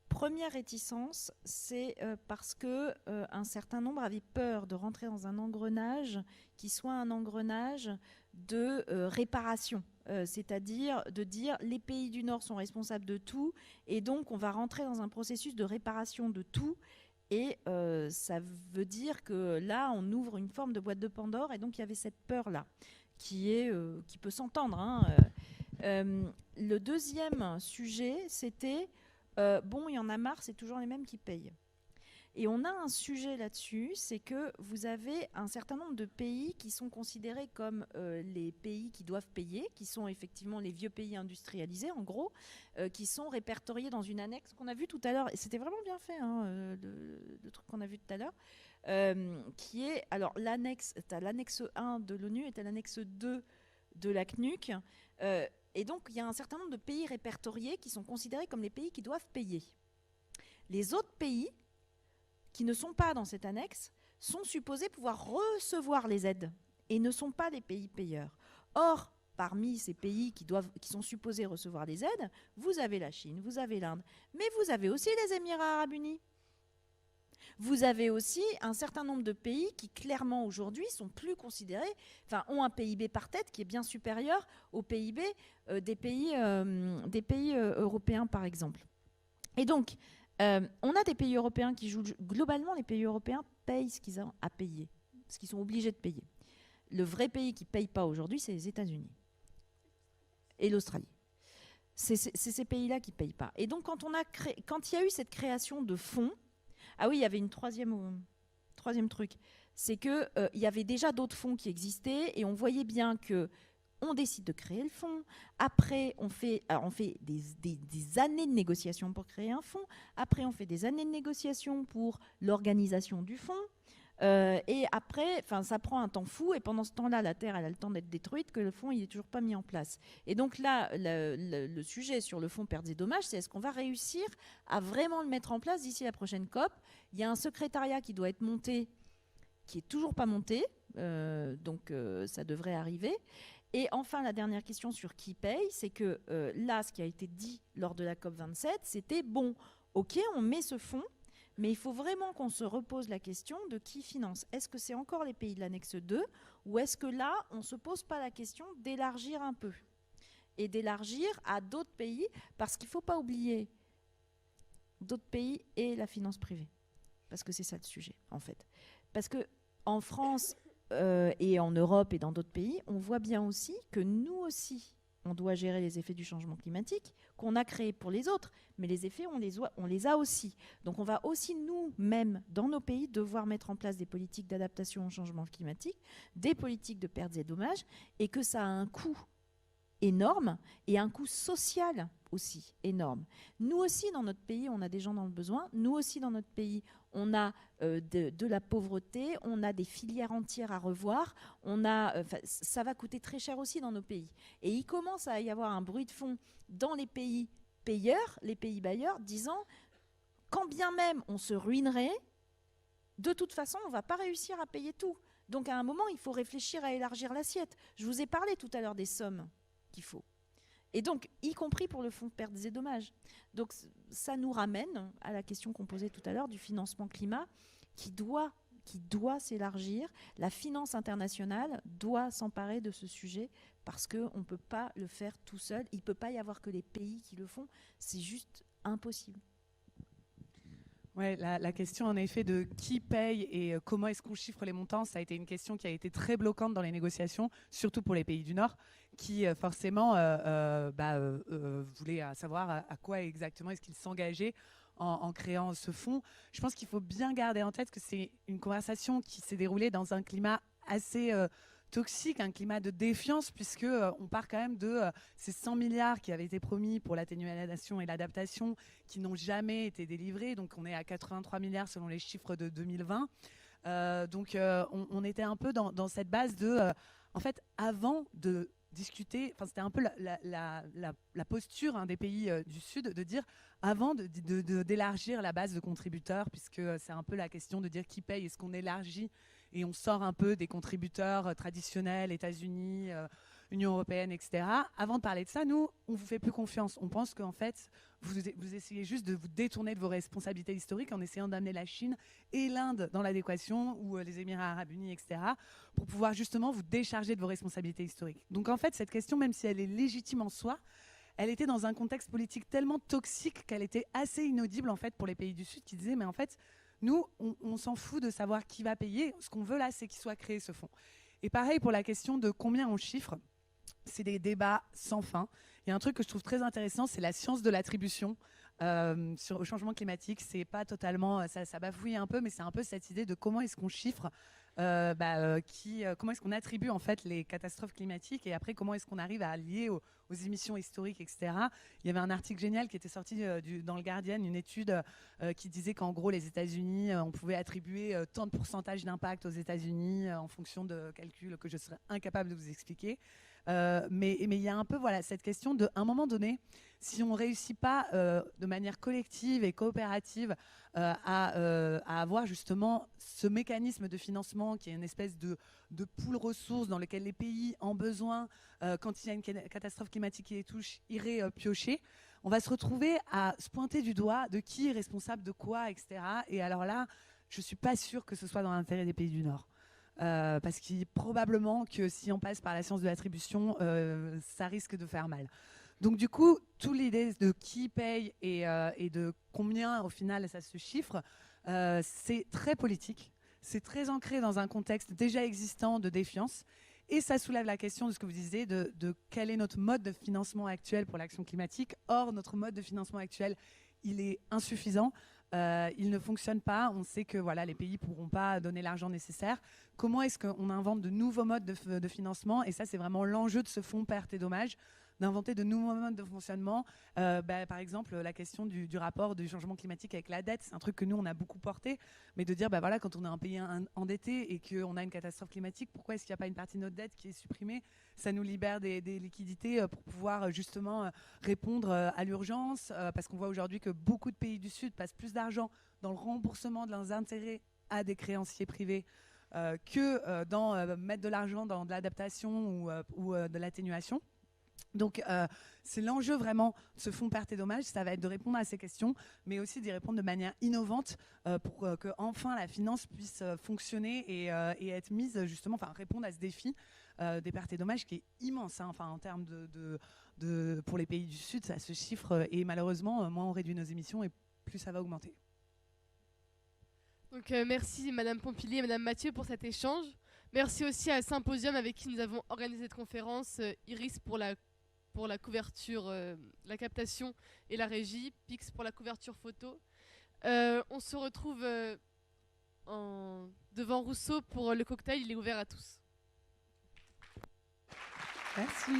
Première réticence, c'est parce qu'un certain nombre avaient peur de rentrer dans un engrenage qui soit un engrenage de réparation. C'est-à-dire de dire les pays du Nord sont responsables de tout et donc on va rentrer dans un processus de réparation de tout. Et ça veut dire que là, on ouvre une forme de boîte de Pandore. Et donc, il y avait cette peur-là qui peut s'entendre. Hein. Le deuxième sujet, c'était, bon, il y en a marre, c'est toujours les mêmes qui payent. Et on a un sujet là-dessus, c'est que vous avez un certain nombre de pays qui sont considérés comme les pays qui doivent payer, qui sont effectivement les vieux pays industrialisés, en gros, qui sont répertoriés dans une annexe qu'on a vue tout à l'heure. Et c'était vraiment bien fait, le truc qu'on a vu tout à l'heure, qui est, alors l'annexe 1 de l'ONU et l'annexe 2 de la CNUC. Et donc, il y a un certain nombre de pays répertoriés qui sont considérés comme les pays qui doivent payer. Les autres pays qui ne sont pas dans cette annexe sont supposés pouvoir recevoir les aides et ne sont pas les pays payeurs. Or, parmi ces pays qui sont supposés recevoir les aides, vous avez la Chine, vous avez l'Inde, mais vous avez aussi les Émirats arabes unis. Vous avez aussi un certain nombre de pays qui, clairement, aujourd'hui, sont plus considérés, enfin, ont un PIB par tête qui est bien supérieur au PIB des pays européens, par exemple. Et donc, on a des pays européens qui jouent... Globalement, les pays européens payent ce qu'ils ont à payer, ce qu'ils sont obligés de payer. Le vrai pays qui ne paye pas aujourd'hui, c'est les États-Unis et l'Australie. C'est ces pays-là qui ne payent pas. Et donc, quand il y a eu cette création de fonds, ah oui, il y avait une troisième truc, c'est qu'il y avait déjà d'autres fonds qui existaient et on voyait bien que on décide de créer le fonds. Après, on fait des années de négociations pour créer un fonds. Après, on fait des années de négociations pour l'organisation du fonds. Et après, ça prend un temps fou. Et pendant ce temps-là, la Terre, elle a le temps d'être détruite, que le fonds, il n'est toujours pas mis en place. Et donc là, le sujet sur le fonds pertes et dommages, c'est est-ce qu'on va réussir à vraiment le mettre en place d'ici la prochaine COP. Il y a un secrétariat qui doit être monté, qui n'est toujours pas monté. Donc ça devrait arriver. Et enfin, la dernière question sur qui paye, c'est que là, ce qui a été dit lors de la COP27, c'était bon, ok, on met ce fonds, mais il faut vraiment qu'on se repose la question de qui finance. Est-ce que c'est encore les pays de l'annexe 2 ou est-ce que là, on ne se pose pas la question d'élargir un peu et d'élargir à d'autres pays, parce qu'il ne faut pas oublier d'autres pays et la finance privée, parce que c'est ça le sujet, en fait. Parce qu'en France... et en Europe et dans d'autres pays, on voit bien aussi que nous aussi, on doit gérer les effets du changement climatique qu'on a créés pour les autres, mais les effets, on les a aussi. Donc on va aussi nous-mêmes, dans nos pays, devoir mettre en place des politiques d'adaptation au changement climatique, des politiques de pertes et dommages, et que ça a un coût énorme et un coût social aussi énorme. Nous aussi, dans notre pays, on a des gens dans le besoin. Nous aussi, dans notre pays, on a de la pauvreté, on a des filières entières à revoir. Ça va coûter très cher aussi dans nos pays. Et il commence à y avoir un bruit de fond dans les pays payeurs, les pays bailleurs, disant quand bien même on se ruinerait, de toute façon, on ne va pas réussir à payer tout. Donc à un moment, il faut réfléchir à élargir l'assiette. Je vous ai parlé tout à l'heure des sommes qu'il faut. Et donc, y compris pour le fonds de pertes et dommages. Donc, ça nous ramène à la question qu'on posait tout à l'heure du financement climat qui doit s'élargir. La finance internationale doit s'emparer de ce sujet parce qu'on ne peut pas le faire tout seul. Il ne peut pas y avoir que les pays qui le font. C'est juste impossible. Ouais, la question en effet de qui paye et comment est-ce qu'on chiffre les montants, ça a été une question qui a été très bloquante dans les négociations, surtout pour les pays du Nord, qui forcément voulaient savoir à quoi exactement est-ce qu'ils s'engageaient en créant ce fonds. Je pense qu'il faut bien garder en tête que c'est une conversation qui s'est déroulée dans un climat assez toxique, un climat de défiance, puisque on part quand même de ces 100 milliards qui avaient été promis pour l'atténuation et l'adaptation, qui n'ont jamais été délivrés. Donc on est à 83 milliards selon les chiffres de 2020. On était un peu dans cette base de... en fait, avant de discuter, c'était un peu la posture des pays du Sud, de dire, avant d'élargir la base de contributeurs, puisque c'est un peu la question de dire qui paye, est-ce qu'on élargit et on sort un peu des contributeurs traditionnels, États-Unis, Union européenne, etc. Avant de parler de ça, nous, on ne vous fait plus confiance. On pense qu'en fait, vous essayez juste de vous détourner de vos responsabilités historiques en essayant d'amener la Chine et l'Inde dans l'adéquation, ou les Émirats arabes unis, etc., pour pouvoir justement vous décharger de vos responsabilités historiques. Donc en fait, cette question, même si elle est légitime en soi, elle était dans un contexte politique tellement toxique qu'elle était assez inaudible en fait pour les pays du Sud qui disaient mais en fait, nous, on s'en fout de savoir qui va payer. Ce qu'on veut là, c'est qu'il soit créé ce fonds. Et pareil pour la question de combien on chiffre. C'est des débats sans fin. Il y a un truc que je trouve très intéressant, c'est la science de l'attribution. au changement climatique. C'est pas totalement, ça bafouille un peu, mais c'est un peu cette idée de comment est-ce qu'on chiffre, comment est-ce qu'on attribue en fait les catastrophes climatiques et après comment est-ce qu'on arrive à lier aux émissions historiques, etc. Il y avait un article génial qui était sorti dans le Guardian, une étude qui disait qu'en gros les États-Unis, on pouvait attribuer tant de pourcentage d'impact aux États-Unis en fonction de calculs que je serais incapable de vous expliquer. Mais il y a un peu cette question de, à un moment donné, si on ne réussit pas de manière collective et coopérative à avoir justement ce mécanisme de financement qui est une espèce de pool ressources dans lequel les pays en besoin, quand il y a une catastrophe climatique qui les touche, iraient piocher, on va se retrouver à se pointer du doigt de qui est responsable de quoi, etc. Et alors là, je ne suis pas sûre que ce soit dans l'intérêt des pays du Nord. Parce qu'il probablement que si on passe par la science de l'attribution, ça risque de faire mal. Donc du coup, toute l'idée de qui paye et de combien au final ça se chiffre, c'est très politique, c'est très ancré dans un contexte déjà existant de défiance, et ça soulève la question de ce que vous disiez, de quel est notre mode de financement actuel pour l'action climatique. Or, notre mode de financement actuel, il est insuffisant. Il ne fonctionne pas. On sait que les pays ne pourront pas donner l'argent nécessaire. Comment est-ce qu'on invente de nouveaux modes de financement? Et ça, c'est vraiment l'enjeu de ce fonds pertes et dommages, d'inventer de nouveaux modes de fonctionnement. Par exemple, la question du rapport du changement climatique avec la dette, c'est un truc que nous, on a beaucoup porté. Mais de dire, quand on est un pays endetté et qu'on a une catastrophe climatique, pourquoi est-ce qu'il n'y a pas une partie de notre dette qui est supprimée? Ça nous libère des liquidités pour pouvoir justement répondre à l'urgence. Parce qu'on voit aujourd'hui que beaucoup de pays du Sud passent plus d'argent dans le remboursement de leurs intérêts à des créanciers privés que dans mettre de l'argent dans de l'adaptation ou de l'atténuation. Donc c'est l'enjeu vraiment de ce fonds pertes et dommages, ça va être de répondre à ces questions, mais aussi d'y répondre de manière innovante pour que enfin la finance puisse fonctionner et être mise justement, répondre à ce défi des pertes et dommages qui est immense, en termes pour les pays du Sud, ça se chiffre et malheureusement, moins on réduit nos émissions et plus ça va augmenter. Donc merci Madame Pompili et Madame Mathieu pour cet échange. Merci aussi à Symposium avec qui nous avons organisé cette conférence, Iris pour la couverture, la captation et la régie, Pix pour la couverture photo. On se retrouve devant Rousseau pour le cocktail, il est ouvert à tous. Merci.